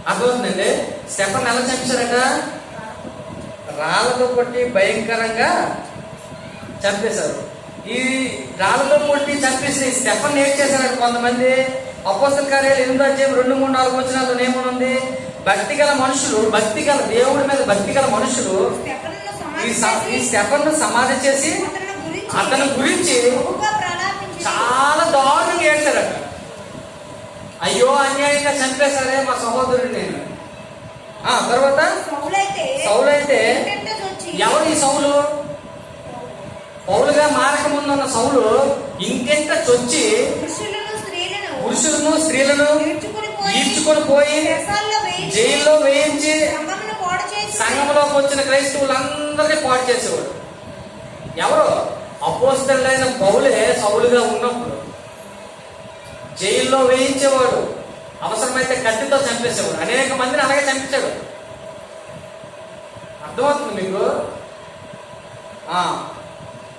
అర్థమవుతుందండి? స్టెఫన్ ఎలా చంపారట? రాళ్ళతో కొట్టి భయంకరంగా చంపేశారు. ఈ రాళ్ళతో కొట్టి చంపేసిన ఈ స్టెఫన్ ఏం చేశారంటే కొంతమంది అపోస్తల కార్యాలు 8:2-3-4 వచనాల్లో ఏమనుంది? భక్తిగల మనుషులు, భక్తిగల దేవుడి మీద భక్తిగల మనుషులు ఈ స్టెఫన్ను సమాధి చేసి అతని గురించి చాలా దారుణంగా ఏడ్చారట. అయ్యో అన్యాయంగా చంపేశారే మా సహోదరుడు నేను. తర్వాత సౌలైతే ఎవరు ఈ సౌలు? పౌలుగా మారక ముందు ఉన్న సౌలు ఇంకెంత చొచ్చి పురుషులను స్త్రీలను ఈడ్చుకొని పోయి జైల్లో వేయించి సంఘంలోకి వచ్చిన క్రైస్తవులందరినీ పాడు చేసేవాడు. ఎవరు? అపోస్తలుడైన పౌలే సౌలుగా ఉన్నప్పుడు జైల్లో వేయించేవాడు. అవసరమైతే కత్తితో చంపేసేవాడు. అనేక మందిని అలాగే చంపించాడు. అర్థమవుతుంది మీకు?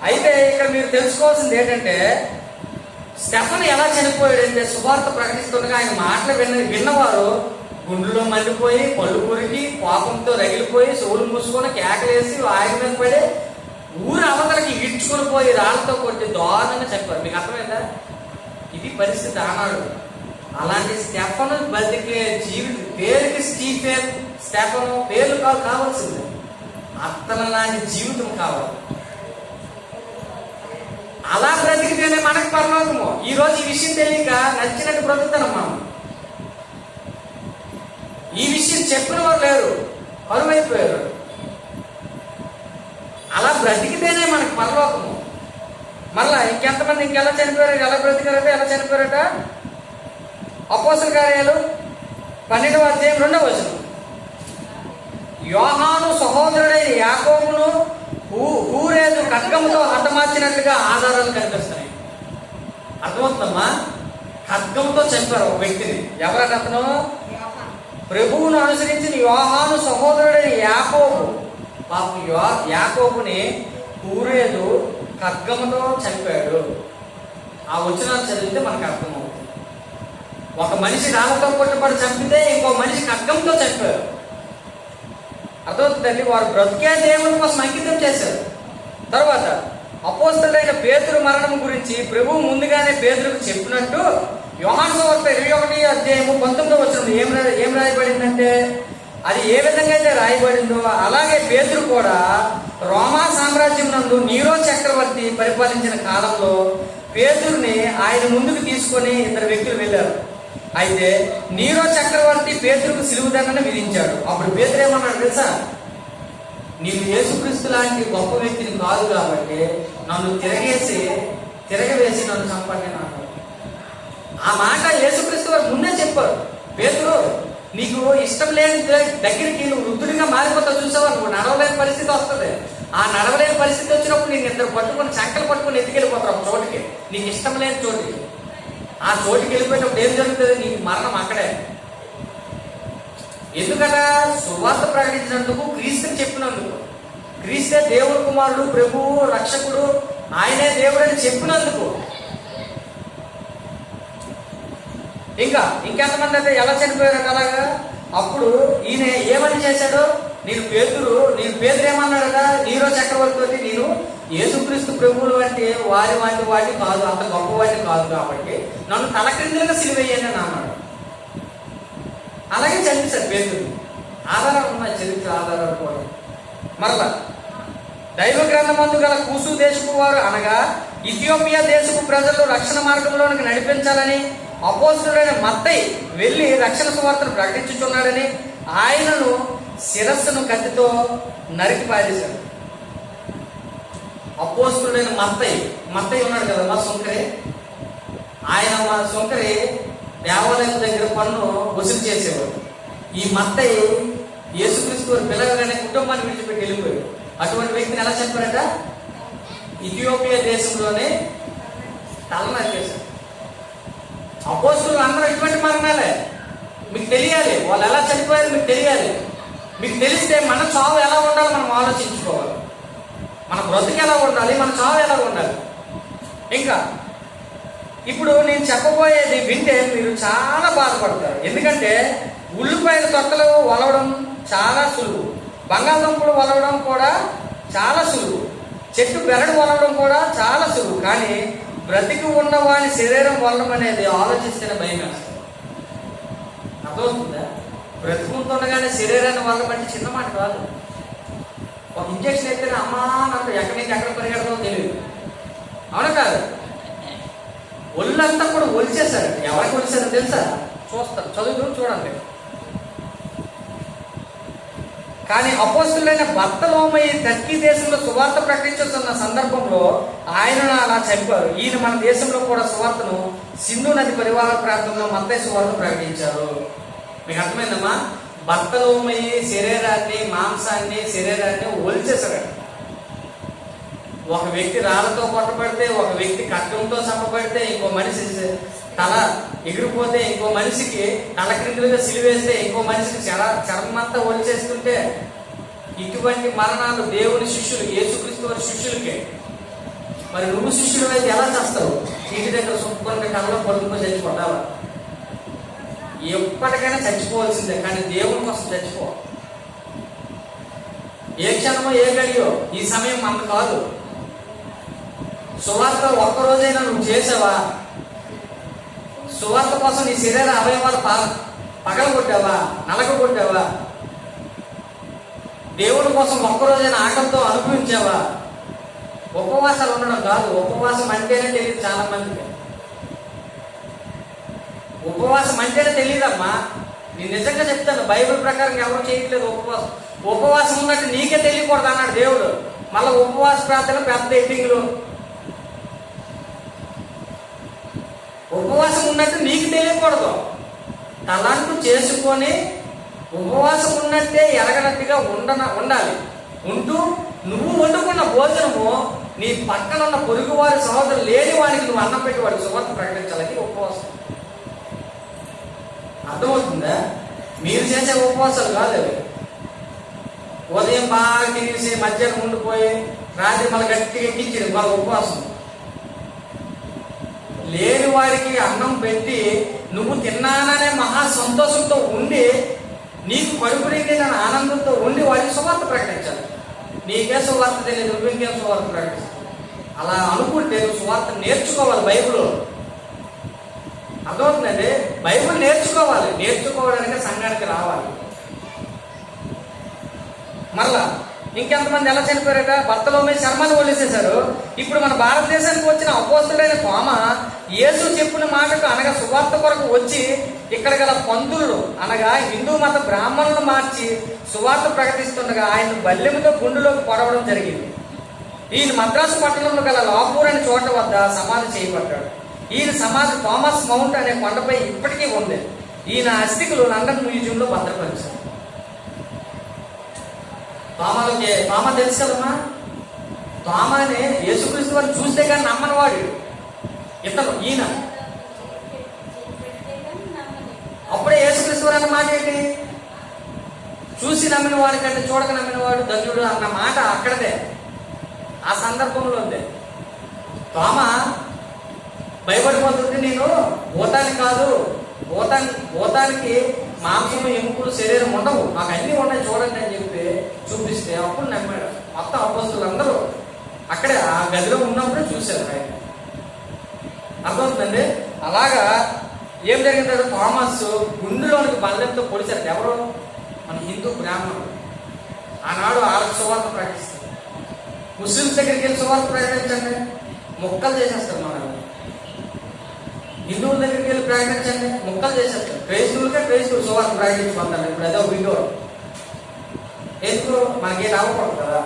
అయితే ఇక్కడ మీరు తెలుసుకోవాల్సింది ఏంటంటే, స్టెఫన్ ఎలా చనిపోయాడంటే, సువార్త ప్రకటిస్తుండగా ఆయన మాటలు విన్నవారు గుండెలో మండిపోయి, పళ్ళు కొరికి, కోపంతో రగిలిపోయి, చెవులు మూసుకొని కేకలేసి ఆయన మీద పడి ఊరు అవతలకి ఈడ్చుకొని పోయి రాళ్ళతో కొట్టి దారుణంగా చంపారు. మీకు అర్థమైందా? ఇది పరిస్థితి ఆనాడు. అలాంటి స్టెఫను బతికే జీవితం, పేరుకి స్టెఫను పేర్లు కావాల్సిందే. అతను లాంటి జీవితం కావాలి. అలా బ్రతికితేనే మనకు పరలోకము. ఈ రోజు ఈ విషయం తెలియక నచ్చినట్టు బ్రతుకుతాం మనం. ఈ విషయం చెప్పిన వారు లేరు, కరువైపోయారు. అలా బ్రతికితేనే మనకి పరలోకము. మళ్ళా ఇంకెంతమంది ఇంకెలా చనిపోయారు, ఎలా బ్రతికారట, ఎలా చనిపోయారట? అపోస్తల కార్యాలు 12వ అధ్యాయం 2వ వచనం. యోహాను సహోదరుడైన యాకోబును హూరేదు ఖడ్గముతో హతమార్చినట్లుగా ఆధారాలు కనిపిస్తున్నాయి. అర్థమవుతుందమ్మా? ఖడ్గంతో చంపారు ఒక వ్యక్తిని. ఎవరట అతను? ప్రభువును అనుసరించిన యోహాను సహోదరుడైన యాకోబు. పాపం యాకోబుని హూరేదు ఖడ్గముతో చంపాడు. ఆ వచనాలు చదివితే మనకు అర్థమవుతుంది. ఒక మనిషి రాళ్ళతో కొట్టుబడి చంపితే ఇంకో మనిషి ఖడ్గంతో చంపారు. అర్థమవుతుందండి? వారు బ్రతికే దేవుని కోసం అంకితం చేశారు. తర్వాత అపోస్తలుడైన పేతురు మరణం గురించి ప్రభువు ముందుగానే పేతురుకు చెప్పినట్టు యోహాను సువార్త 21వ అధ్యాయము 19వ వచనంలో ఏం రాయబడిందంటే, అది ఏ విధంగా అయితే రాయబడిందో అలాగే పేతురు కూడా రోమా సామ్రాజ్యం నందు నీరో చక్రవర్తి పరిపాలించిన కాలంలో పేతురుని ఆయన ముందుకు తీసుకొని ఇద్దరు వ్యక్తులు వెళ్ళారు. అయితే నీరో చక్రవర్తి పేతురుకు సిలువ దండన విధించాడు. అప్పుడు పేతురు ఏమన్నాడు తెలుసా? నీవు యేసుక్రీస్తు లాంటి గొప్ప వ్యక్తిని కాదు కాబట్టి నన్ను తిరగవేసి నన్ను చంపండి అన్నాడు. ఆ మాట యేసుక్రీస్తు వారు ముందే చెప్పారు. పేతురు, నీకు ఇష్టం లేని దగ్గరికి నువ్వు వృద్ధుడిగా మారిపోతావు, చూసావా? నువ్వు నడవలేని పరిస్థితి వస్తుంది. ఆ నడవలేని పరిస్థితి వచ్చినప్పుడు నేను ఇద్దరు పట్టుకొని చంకలు పట్టుకొని ఎత్తుకెళ్ళిపోతావు ఒక చోటుకి, నీకు ఇష్టం లేని చోటుకి. ఆ చోటుకి వెళ్ళిపోయినప్పుడు ఏం జరుగుతుంది? నీకు మరణం అక్కడే. ఎందుకట? సువార్త ప్రకటించినందుకు, క్రీస్తుని చెప్పినందుకు. క్రీస్తే దేవుడు కుమారుడు, ప్రభువు, రక్షకుడు, ఆయనే దేవుడని చెప్పినందుకు. ఇంకెంతమంది అయితే ఎలా చనిపోయారు అలాగా? అప్పుడు ఈయన ఏమని చేశాడు? నేను పేతురు ఏమన్నాడట? నీరో చక్రవర్తి నేను యేసుక్రీస్తు ప్రభువులు అంటే వాడిని కాదు, అంత గొప్పవాడిని కాదు కాబట్టి నన్ను తలక్రిందులుగా సిలువేయండి అని అన్నాడు. అలాగే చంపేశాడు పేతురు. ఆధారాలు ఉన్నాయి, చరిత్ర ఆధారాలు కూడా. మరలా దైవ గ్రంథమందు గల కూసు దేశపు వారు అనగా ఇథియోపియా దేశపు ప్రజలు రక్షణ మార్గంలోనికి నడిపించాలని అపోస్తలుడైన మత్తయి వెళ్ళి రక్షణ సువార్తను ప్రకటించుచున్నాడని ఆయనను శిరస్సును కత్తితో నరికి పారేశాడు. అపోస్తలుడైన మత్తయి ఉన్నాడు కదా, మా సొంకరి. ఆయన మా సొంకరి దేవాలయం దగ్గర పన్ను వసూలు చేసేవాడు. ఈ మత్తయి యేసుక్రీస్తు వారు పిల్లగానే కుటుంబాన్ని విడిచిపెట్టి వెళ్ళిపోయాడు. అటువంటి వ్యక్తిని ఎలా చెప్పారట? ఇథియోపియా దేశంలోనే తల నరికేశారు. అపోస్తలులు అందరూ ఇటువంటి మరణాలే. మీకు తెలియాలి వాళ్ళు ఎలా చనిపోయారు, మీకు తెలియాలి. మీకు తెలిస్తే మన చావు ఎలా ఉండాలి మనం ఆలోచించుకోవాలి. మన బ్రతుకు ఎలా ఉండాలి, మన చావు ఎలా ఉండాలి. ఇంకా ఇప్పుడు నేను చెప్పబోయేది వింటే మీరు చాలా బాధపడతారు. ఎందుకంటే ఉల్లిపాయల తొక్కలు వలవడం చాలా సులువు, బంగాళదుంపలు వలవడం కూడా చాలా సులువు, చెట్టు బెరడు వలవడం కూడా చాలా సులువు. కానీ బ్రతికి ఉన్న వాని శరీరం వలనం అనేది ఆలోచిస్తేనే భయం వేస్తుంది. అర్థమవుతుందా? బ్రతుకుంటుండగానే శరీరాన్ని వలనం అంటే చిన్న మాట కాదు. ఒక ఇంజక్షన్ అయితే అమ్మా నాకు ఎక్కడి నుంచి ఎక్కడ పరిగెడతామో తెలియదు. అవునా కాదు? ఒళ్ళంతా కూడా ఒలిచేశారు. ఎవరికి ఒలిచారో తెలుసా? చూస్తారు, చూడండి. కానీ అపోస్తలుడైన బర్తలోమయి టర్కీ దేశంలో సువార్త ప్రకటించుతున్న సందర్భంలో ఆయనను అలా చంపారు. ఈయన మన దేశంలో కూడా సువార్తను సింధు నది పరివార ప్రాంతంలో మత్తయి సువార్త ప్రకటించారు. మీకు అర్థమైందమ్మా? బర్తలోమయి మాంసాన్ని శరీరాన్ని ఒలిచేశారు. ఒక వ్యక్తి రాళ్లతో కొట్టబడితే, ఒక వ్యక్తి ఖడ్గంతో చంపబడితే, ఇంకో మనిషి తల ఎగిరిపోతే, ఇంకో మనిషికి తల క్రిందులుగా సిలివేస్తే, ఇంకో మనిషికి చర్మంతా ఒలిచేస్తుంటే, ఇటువంటి మరణాలు దేవుని శిష్యులు, యేసుక్రీస్తు వారి శిష్యులకే. మరి నువ్వు శిష్యులు అయితే ఎలా చేస్తావు? ఇంటి దగ్గర శుభ్రంగా కళ్ళలో పడుకుని చచ్చిపోతావా? ఎప్పటికైనా చచ్చిపోవాల్సిందే, కానీ దేవుని కోసం చచ్చిపో. ఏ క్షణమో ఏ గడియో ఈ సమయం మనకు కాదు. సువార్త ఒక్కరోజైనా నువ్వు చేసావా? సువార్త కోసం నీ శరీర అవయవాలు పగలగొట్టావా, నలగొట్టావా? దేవుడి కోసం ఒక్కరోజైనా ఆకలితో అనుభవించావా? ఉపవాసాలు ఉండడం కాదు, ఉపవాసం అంటేనే తెలియదు చాలా మందికి. ఉపవాసం అంటేనే తెలియదమ్మా. నేను నిజంగా చెప్తాను, బైబిల్ ప్రకారం ఎవరు చేయట్లేదు ఉపవాసం. ఉపవాసం ఉన్నట్టు నీకే తెలియకూడదు అన్నాడు దేవుడు. మళ్ళీ ఉపవాస ప్రార్థన పెద్ద ఎడ్డింగ్లు. ఉపవాసం ఉన్నట్టు నీకు తెలియకూడదు, తలంటూ చేసుకొని ఉపవాసం ఉన్నట్టే ఎరగనట్టుగా ఉండాలి. ఉంటూ నువ్వు వండుకున్న భోజనము నీ పక్కన ఉన్న పొరుగు వారి సహోదరులు లేని వాడికి నువ్వు అన్నం పెట్టి వాడికి సువార్త ప్రకటించాలని ఉపవాసం. అర్థమవుతుందా? మీరు చేసే ఉపవాసాలు కాదు అవి. ఉదయం బాగా తినేసి మధ్యాహ్నం ఉండిపోయి రాత్రి మళ్ళీ గట్టిగా ఎక్కించింది వాళ్ళ ఉపవాసం. లేని వారికి అన్నం పెట్టి నువ్వు తిన్నాననే మహా సంతోషంతో ఉండి, నీకు కడుపు నిండిన ఆనందంతో ఉండి వాడికి సువార్త ప్రకటించాలి. నీకే సువార్త తెలియదు, నువ్వు సువార్త ప్రకటించాలి. అలా అనుకుంటే నువ్వు సువార్త నేర్చుకోవాలి. బైబిల్ అర్థమవుతుందండి. బైబిల్ నేర్చుకోవాలి. నేర్చుకోవడానికి సంఘానికి రావాలి. మళ్ళా ఇంకెంతమంది ఎలా చనిపోయారట? భర్తలో మీద చర్మాన్ని వదిలేసేశారు. ఇప్పుడు మన భారతదేశానికి వచ్చిన అపోస్తుడైన తోమ యేసు చెప్పిన మాటకు అనగా సువార్త కొరకు వచ్చి ఇక్కడ గల పంతులు అనగా హిందూ మత బ్రాహ్మణులను మార్చి సువార్త ప్రకటిస్తుండగా ఆయన బల్లెముతో గుండెలోకి పొడవడం జరిగింది. ఈయన మద్రాసు పట్టణంలో గల లాపూర్ అనే చోట వద్ద సమాధి చేయబడ్డాడు. ఈయన సమాధి థామస్ మౌంట్ అనే కొండపై ఇప్పటికీ ఉంది. ఈయన అస్థికులు లండన్ మ్యూజియంలో భద్రపరిచారు. తోమ తెలుసు కదమ్మా. తోమనే యేసుక్రీస్తు వారిని చూస్తే కానీ నమ్మని వాడు ఇతను. ఈయన అప్పుడే యేసుక్రీస్తు వారు అన్న మాట ఏంటి? చూసి నమ్మిన వాడి కంటే చూడక నమ్మిన వాడు ధన్యుడు అన్న మాట అక్కడదే, ఆ సందర్భంలో ఉంది. తోమ భయపడిపోతుంది, నేను భూతానికి కాదు, భూతానికి మాంసము ఎముకలు శరీరం ఉండవు, మాకు అన్నీ ఉన్నాయి చూడండి అని చెప్పి చూపిస్తే అప్పుడు నమ్మాడు. మొత్తం అపోస్తులందరూ అక్కడే ఆ గదిలో ఉన్నప్పుడే చూశారు ఆయన. అర్థమవుతుందండి. అలాగా ఏం జరిగిందంటే థామస్ గుండెలోనికి బల్లెంతో పొడిచారు. ఎవరు? మన హిందూ బ్రాహ్మణుడు. ఆనాడు వాళ్ళకి సువార్త ప్రకటిస్తారు. ముస్లిమ్స్ దగ్గరికి వెళ్ళి సువార్త ప్రకటించండి, మొక్కలు చేసేస్తారు. మన హిందువుల దగ్గరికి వెళ్ళి ప్రకటించండి, మొక్కలు చేసేస్తారు. క్రైస్తవులు సువార్త ప్రకటించుకుంటారు. ఇప్పుడు అదే వీడియో ఎందుకు మనకి రావకూడదు కదా.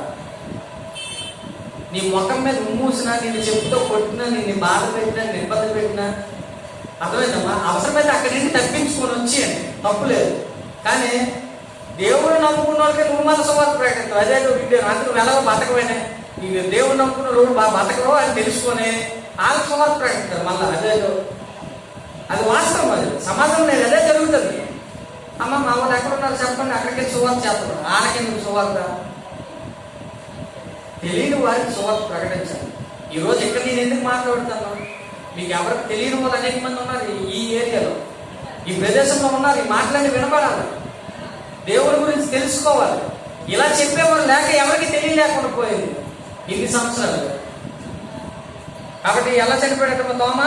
నీ ముఖం మీద ఉమ్మూసినా, నిన్ను చెప్పుతో కొట్టినా, నిన్ను బాధ పెట్టినా, ఇబ్బంది పెట్టినా, అర్థమైందమ్మా, అవసరమైతే అక్కడి నుండి తప్పించుకొని వచ్చేయండి, తప్పు లేదు. కానీ దేవుడు నమ్ముకున్న వాళ్ళకి నువ్వు మళ్ళీ సువార్త ప్రకటిస్తావు. అదే వీడియో రాత్రి నువ్వు ఎలాగో బతకమైనా ఇక దేవుడు నమ్ముకున్న రోజు బాగా బతకవు అని తెలుసుకొని వాళ్ళకి సువార్త ప్రకటిస్తారు. మళ్ళీ అదే అది వాస్తవం. అది సమాజం లేదు, అదే జరుగుతుంది. అమ్మ మా వాళ్ళు ఎక్కడ ఉన్నారు చెప్పండి, అక్కడికి సువార్త చేస్తారు. ఆనకెందుకు సువార్త? తెలియని వారికి సువార్త ప్రకటించాలి. ఈరోజు ఇక్కడ నేను ఎందుకు మాట్లాడుతాను? మీకు ఎవరికి తెలియని వాళ్ళు అనేక మంది ఉన్నారు ఈ ఏరియాలో, ఈ ప్రదేశంలో ఉన్నారు. ఈ మాటలన్నీ వినపడాలి, దేవుడి గురించి తెలుసుకోవాలి. ఇలా చెప్పేవాళ్ళు లేక ఎవరికి తెలియలేకుండా పోయింది ఇన్ని సంవత్సరాలు. కాబట్టి ఎలా చనిపోయేటప్పుడు తోమ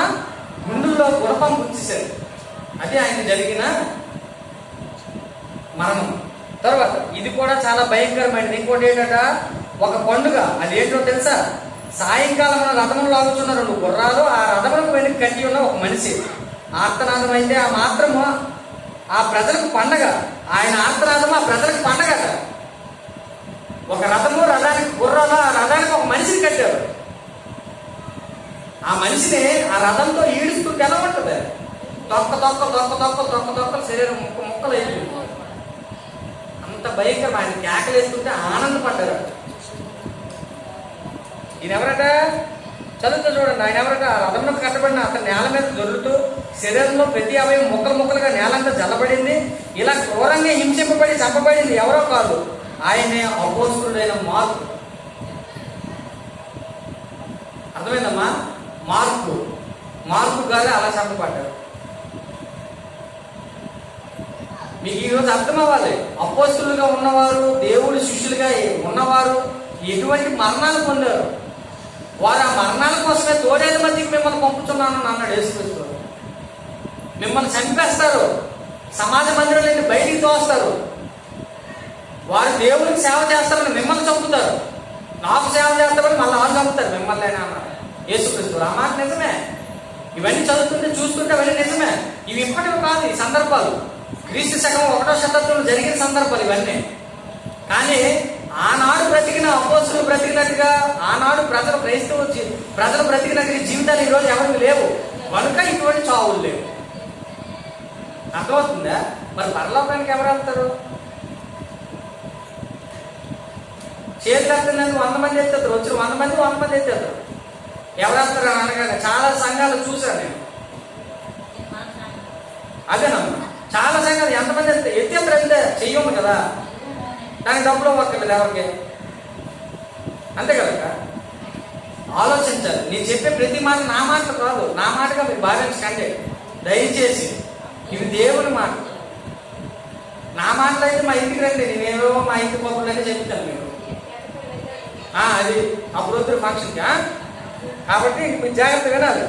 గుండెల్లో గుణపం గుర్తిశారు. అది ఆయన జరిగిన మరణం. తర్వాత ఇది కూడా చాలా భయంకరమైనది. ఇంకోటి ఏంటంట, ఒక పండుగ. అదేంటో తెలుసా? సాయంకాలం రథములు లాగుతున్నారు 2 గుర్రాలు, ఆ రథములకు వెనక్కి కట్టి ఉన్న ఒక మనిషి. ఆర్తనాదం అయితే ఆ మాత్రము ఆ ప్రజలకు పండగ. ఆయన ఆర్తనాదము ఆ ప్రజలకు పండగ. ఒక రథము, రథానికి గుర్రాలు, ఆ రథానికి ఒక మనిషిని కట్టారు. ఆ మనిషిని ఆ రథంతో ఈడుస్తుంటే ఎలా ఉంటుంది? తొక్క శరీరం ముక్కలు అయిపోయింది. అంత భయంకరం. ఆయన కేకలు వేస్తుంటే ఆనందపడ్డారు. ఈయన ఎవరట? చదువుతూ చూడండి. ఆయన ఎవరట? రథంలో కట్టబడిన అతని నేల మీద దొరుకుతూ శరీరంలో ప్రతి అవయవం ముక్కలుగా నేలంతా జల్లబడింది. ఇలా క్రూరంగా హింసింపబడి చంపబడింది ఎవరో కాదు, ఆయనే అపోస్తుడైన మార్కు. అర్థమైందమ్మా? మార్కు గారు అలా చంపబడ్డారు. మీకు ఈరోజు అర్థం అవ్వాలి, అపోస్తులుగా ఉన్నవారు, దేవుడి శిష్యులుగా ఉన్నవారు ఎటువంటి మరణాలు పొందారు. వారు ఆ మరణాల కోసమే తోడేళ్ళ మధ్యకి మిమ్మల్ని పంపుతున్నాను అన్నాడు యేసుక్రీస్తు. మిమ్మల్ని చంపేస్తారు, సమాజ మందిరం నుండి బయటికి తోస్తారు. వారు దేవుడికి సేవ చేస్తారని మిమ్మల్ని చంపుతారు. నాకు సేవ చేస్తామని మళ్ళీ వాళ్ళు చంపుతారు మిమ్మల్ని అన్నాడు యేసుక్రీస్తు. ఆ మాట నిజమే. ఇవన్నీ చదువుతుంటే చూస్తుంటే అవన్నీ నిజమే. ఇవి ఇప్పటివి కాదు, ఈ సందర్భాలు. క్రీస్తు శకం 1వ శతాబ్దంలో జరిగిన సందర్భాలు ఇవన్నీ. కానీ ఆనాడు బ్రతికిన అపోస్తులు బ్రతికినట్టుగా, ఆనాడు ప్రజలు బ్రతికినట్టుగా జీవితాలు ఈరోజు ఎవరికి లేవు కనుక ఇటువంటి చావులు లేవు. అర్థమవుతుందా? మరి పరలోకానికి ఎవరు వెళ్తారు? చేతి ఎత్తున్నందుకు 100 మంది ఎత్తారు, వచ్చిన 100 మంది ఎత్తారు. ఎవరు వెళ్తారు అని అనగానే చాలా సంఘాలు చూశాను నేను. అదేనమ్మా, చాలా సంఘాలు ఎంతమంది ఎత్తేప్పుడు వెళ్తే చెయ్యము కదా, దానికి డబ్బులు ఇవ్వక్కర్లేదు ఎవరికి. అంతే కదా, ఆలోచించాలి. నేను చెప్పే ప్రతి మాట నా మాటలు కాదు, నా మాటగా మీరు భావించకండి దయచేసి. ఇవి దేవుని మాట. నా మాటలు అయితే మా ఇంటికి రండి, నేనేమో మా ఇంటి పప్పులనే చెప్తాను మీకు. అది అప్పుడు వద్దు ఫంక్షన్కి. కాబట్టి మీరు జాగ్రత్త వినాలి.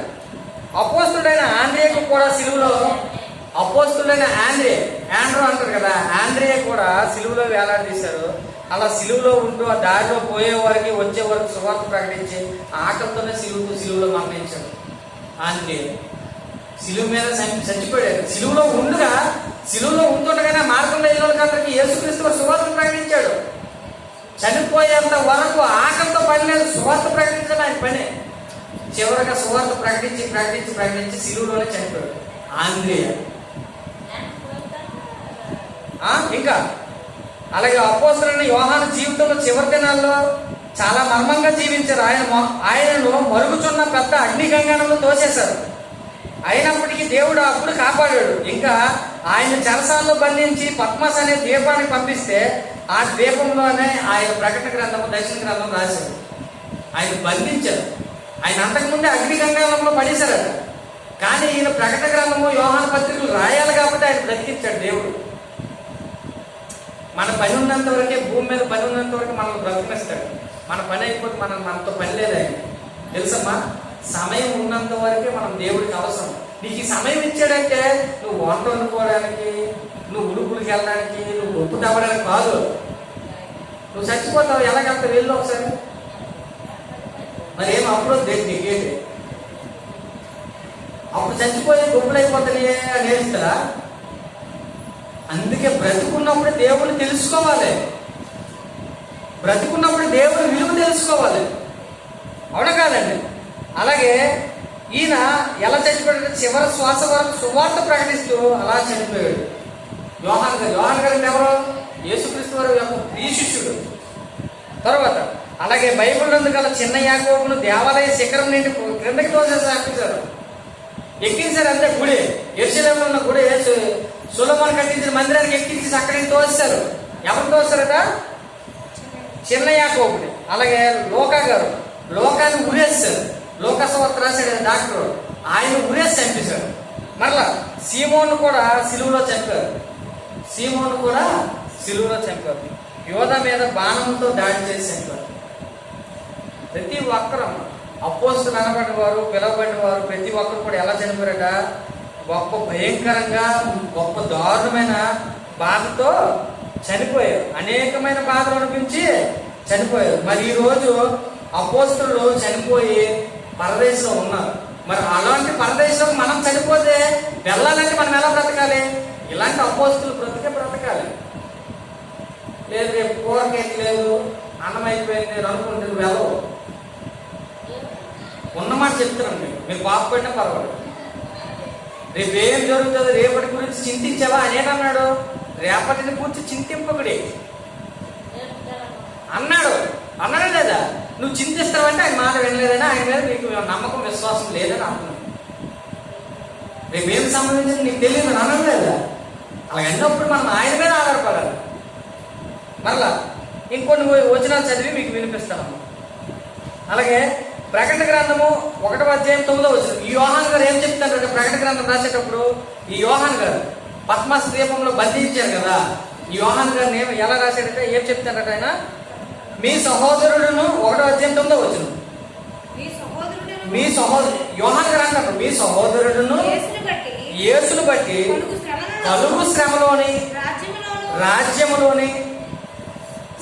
అపోస్తుడైన ఆండ్రియకు కూడా సిలువలో, అపోస్తుడైన ఆండ్రూ అంటారు కదా, ఆండ్రియా కూడా సిలువలో వేలాడదీశారు. అలా సిలువలో ఉంటూ ఆ దారిలో పోయే వారికి వచ్చే వరకు సువార్త ప్రకటించి ఆకలితోనే సిలువలో మరణించాడు. ఆండ్రియా సిలువ మీద చచ్చిపోయాడు. సిలువలో ఉంటుండగానే మార్గంలో వెళ్ళిన వాళ్ళకి యేసుక్రీస్తు సువార్త ప్రకటించాడు. చనిపోయేంత వరకు ఆకలితో పని లేదు, సువార్త ప్రకటించడం ఆయన పని. చివరిగా సువార్త ప్రకటించి సిలువలోనే చనిపోయాడు ఆంద్రియా. ఇంకా అలాగే అపోస్తలుడైన యోహాను జీవితంలో చివరి దినాల్లో చాలా మర్మంగా జీవించారు. ఆయనను మరుగుచున్న పెద్ద అగ్ని గంగానంలో తోసేశారు. అయినప్పటికీ దేవుడు అప్పుడు కాపాడాడు. ఇంకా ఆయన చెరసాల్లో బంధించి పద్మస్ అనే ద్వీపానికి పంపిస్తే ఆ ద్వీపంలోనే ఆయన ప్రకటన గ్రంథము, దర్శన గ్రంథం రాశారు. ఆయన బంధించారు. ఆయన అంతకుముందే అగ్ని గంగానంలో పడేశారట. కానీ ఈయన ప్రకటన గ్రంథము, యోహాను పత్రికలు రాయాలి కాబట్టి ఆయన బ్రతికించాడు దేవుడు. మన పని ఉన్నంత వరకే, భూమి మీద పని ఉన్నంత వరకు మనల్ని బ్రతికిస్తాడు. మన పని అయిపోతే మనతో పని లేదు. ఆయన తెలుసమ్మా, సమయం ఉన్నంత వరకే మనం దేవుడికి అవసరం. నీకు ఈ సమయం ఇచ్చాడంటే నువ్వు వంట వండుకోవడానికి, నువ్వు ఉడుపులకి వెళ్ళడానికి, నువ్వు ఉప్పు తవ్వడానికి కాదు. నువ్వు చచ్చిపోతావు, ఎలాగంత వెళ్ళు ఒకసారి. మరి ఏం అప్పుడు నీకేంటి? అప్పుడు చచ్చిపోయి గొప్పలు అయిపోతాయి నేర్చుతారా? అందుకే బ్రతుకున్నప్పుడు దేవుడు తెలుసుకోవాలి, బ్రతుకున్నప్పుడు దేవుడు విలువ తెలుసుకోవాలి. అవునా కాదండి? అలాగే ఈయన ఎలా చచ్చిపోయాడు? చివరి శ్వాస వరకు సువార్త ప్రకటిస్తూ అలా చనిపోయాడు. యోహాన్ గారు అంటే ఎవరు? యేసుక్రీస్తు వారి యొక్క ప్రియ శిష్యుడు. తర్వాత అలాగే బైబిల్ నందు గల చిన్న యాకోబును దేవాలయ శిఖరం నుండి క్రిందకి తోసేసారు, ఎక్కించారు. అంతే గుడి, యెరూషలేములో ఉన్న గుడి, సొలొమోను కట్టించిన మందిరానికి ఎక్కించి అక్కడి నుంచి తోస్తారు. ఎవరు తోస్తారట? చిన్న యాకోబుని. అలాగే లోకా గారు లోకాన్ని ఉరేస్తారు. లోకసువార్త రాశాడు డాక్టర్, ఆయన ఉరేసి చంపేశాడు. మరలా సీమోను కూడా సిలువలో చంపారు. యోధ మీద బాణంతో దాడి చేసి చంపారు. ప్రతి ఒక్కరు అపోస్తలులు అనబడిన వారు, పిలవబడిన వారు ప్రతి ఒక్కరు కూడా ఎలా చనిపోయారట? గొప్ప భయంకరంగా, గొప్ప దారుణమైన బాధతో చనిపోయారు. అనేకమైన బాధలు అనిపించి చనిపోయారు. మరి ఈరోజు అపోస్తలులు చనిపోయి పరదేశంలో ఉన్నారు. మరి అలాంటి పరదేశంలో మనం చనిపోతే వెళ్ళాలంటే మనం ఎలా బ్రతకాలి? ఇలాంటి అపోస్తలులు బ్రతకాలి. లేదు రేపు కూరకేట్ లేదు, అన్నం అయిపోయింది నేను అనుకుంటే వెళ్ళవు. ఉన్నమాట చెప్తానండి, మీరు బాగుపడినా పర్వాలేదు. రేపు ఏం జరుగుతుందో రేపటి గురించి చింతించావా అనేటన్నాడు. రేపటిని గురించి చింతింపకుడి అన్నాడా లేదా? నువ్వు చింతిస్తావంటే ఆయన మాట వినలేదని, ఆయన మీద నీకు నమ్మకం, విశ్వాసం లేదని అంటున్నావు. రేపు ఏం సంబంధించి నీకు తెలియదు అని అనలేదా? అలా అన్నప్పుడు మనం ఆయన మీద ఆధారపడాలి. మరలా ఇంకొన్ని వచనాలు చదివి మీకు వినిపిస్తాను. అలాగే ప్రకటన గ్రంథము 1వ అధ్యాయం 9వ వచనం. ఈ యోహాన్ గారు ఏం చెప్తారంటే, ప్రకటన గ్రంథం రాసేటప్పుడు ఈ యోహాన్ గారు పద్మస్ ద్వీపంలో బంధించారు కదా, ఈ యోహాన్ గారిని ఎలా రాశాడంటే ఏం చెప్తాడట ఆయన? మీ సహోదరుడును 1వ అధ్యాయం 9వ వచనం. మీ సహోదరు యోహాన్ గారు అంటారు, మీ సహోదరుడును యేసును బట్టి కలుగు శ్రమలోని, రాజ్యములోని,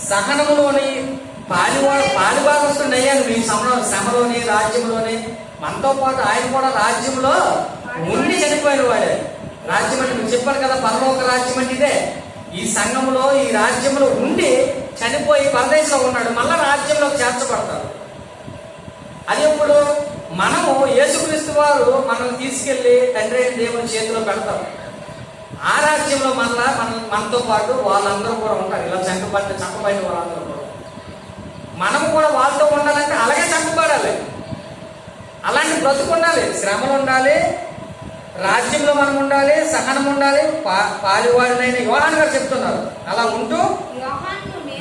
సహనములోని పాలిభాగస్తుడు అయ్యాను. మీ శ్రమలోని, రాజ్యంలోని మనతో పాటు ఆయన కూడా రాజ్యంలో ఉండి చనిపోయిన వాడే. రాజ్యం అంటే మీకు చెప్పాను కదా, పరలోక రాజ్యం అంటే ఇదే. ఈ సంఘంలో ఈ రాజ్యంలో ఉండి చనిపోయి పరదేశంలో ఉన్నాడు, మళ్ళా రాజ్యంలో చేర్చబడతాడు. అది ఎప్పుడు? మనము యేసుక్రీస్తు వారు మనల్ని తీసుకెళ్లి తండ్రి అయిన దేవుని చేతిలో పెడతారు. ఆ రాజ్యంలో మనతో పాటు వాళ్ళందరూ కూడా ఉంటారు. ఇలా చంపబడిన వాళ్ళందరూ కూడా మనము కూడా వాళ్ళతో ఉండాలంటే అలాగే చంపబడాలి. అలాంటి బ్రతుకు ఉండాలి, శ్రమలు ఉండాలి, రాజ్యంలో మనం ఉండాలి, సహనం ఉండాలి. పాలివాడినైన యోహాను గారు చెప్తున్నారు, అలా ఉంటూ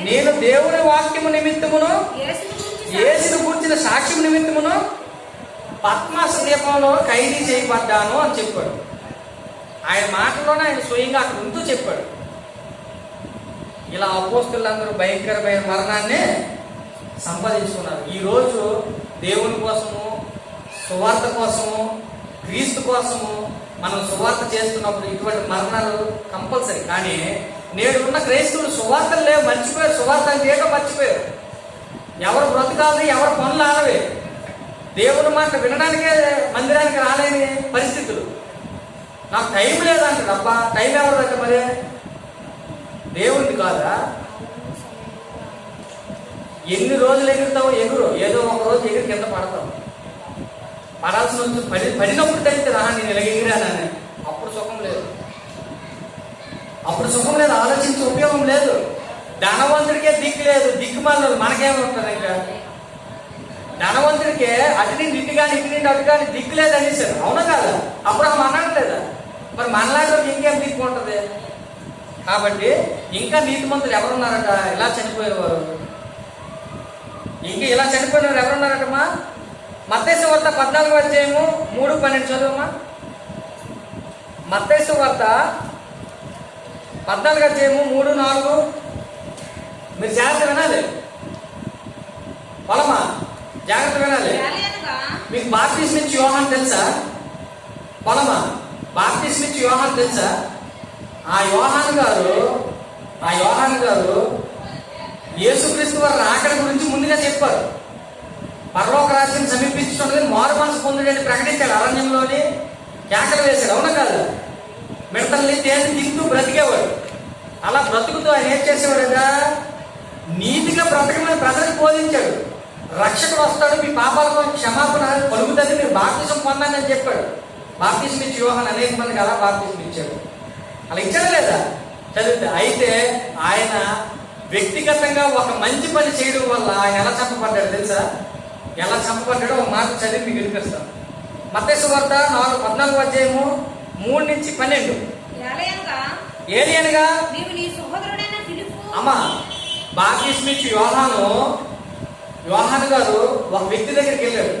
నేను దేవుని వాక్యము నిమిత్తమును యేసును గూర్చిన సాక్ష్యం నిమిత్తమును పద్మాస దీపంలో ఖైదీ చేయబడ్డాను అని చెప్పాడు. ఆయన మాటలోనే ఆయన స్వయంగా అక్కడ ఉంటూ చెప్పాడు. ఇలా అపోస్తలులందరూ భయంకరమైన మరణాన్ని సంపాదించుకున్నారు. ఈరోజు దేవుని కోసము, సువార్త కోసము, క్రీస్తు కోసము మనం సువార్త చేస్తున్నప్పుడు ఇటువంటి మరణాలు కంపల్సరీ. కానీ నేడు ఉన్న క్రైస్తవులు సువార్తలు లేవు, మర్చిపోయారు. సువార్త అంటే ఏటో మర్చిపోయారు. ఎవరు బ్రతకాలి, ఎవరు పనులు ఆడవే, దేవుని మాట వినడానికే మందిరానికి రాలేని పరిస్థితులు. నాకు టైం లేదంటాడు. అబ్బా, టైం ఎవరిదంటే మరి దేవుడిది కాదా? ఎన్ని రోజులు ఎగురుతావు? ఎగురు, ఏదో ఒక రోజు ఎగిరి కింద పడతావు. పడాల్సిన పడినప్పుడు తెలిస్తే రా నేను ఇలా ఎగిరానని. అప్పుడు సుఖం లేదు, అప్పుడు సుఖం లేదు, ఆలోచించే ఉపయోగం లేదు. ధనవంతుడికే దిక్కు లేదు, దిక్కుమాలి మనకేముంటుంది? ఇంకా ధనవంతుడికే అటు నుండి ఇటు కానీ ఇటు నుండి అటు కానీ దిక్కు లేదు అనేసారు. అవునా కాదా? అప్పుడు అన్నాడు లేదా? మరి మనలాగా ఇంకేం దిక్కు ఉంటుంది? కాబట్టి ఇంకా నీతిమంతులు ఎవరున్నారట ఇలా చనిపోయిన వారు? ఇంకా ఇలా చనిపోయిన వారు ఎవరున్నారటమ్మా? మత్తయి సువార్త 14:3-12 చదువమ్మా. మత్తయి సువార్త 14:3-4. మీరు జాగ్రత్త వినాలి, పొలమా జాగ్రత్త వినాలి. మీకు బాప్తిస్మం ఇచ్చి యోహాను తెలుసా? పొలమా బాప్తిస్మం ఇచ్చి యోహాను తెలుసా? ఆ యోహాను గారు యేసుక్రీస్తు వారి రాకడ గురించి ముందుగా చెప్పారు. పరలోక రాజ్యం సమీపించుండగా మారు మనసు పొందుడని ప్రకటించాడు. అరణ్యంలోని కేకలు వేశాడు. అవునా కాదు? మిడతల్ని తేనె తింటూ బ్రతికేవాడు. అలా బ్రతుకుతూ ఆయన ఏం చేసేవాడుగా? నీతిగా బ్రతకమని ప్రజలకు బోధించాడు. రక్షకుడు వస్తాడు, మీ పాపాలకు క్షమాపణ కలుగుతుంది, మీరు బాప్తిజం పొందండి అని చెప్పాడు. బాప్తిజం ఇచ్చి యోహాను అనేక మందికి అలా బాప్తిజం ఇచ్చాడు. అలా ఇచ్చాడు లేదా? చదివితే. అయితే ఆయన వ్యక్తిగతంగా ఒక మంచి పని చేయడం వల్ల ఆయన ఎలా చంపబడ్డాడు తెలుసా? ఎలా చంపబడ్డాడో ఒక మాట చదివి మీకు వినిపిస్తాను. మత్తయి సువార్త 14:3-12. ఏలియనగా అమ్మా బాప్తిస్మం ఇచ్చి యోహాను గారు ఒక వ్యక్తి దగ్గరికి వెళ్ళాడు.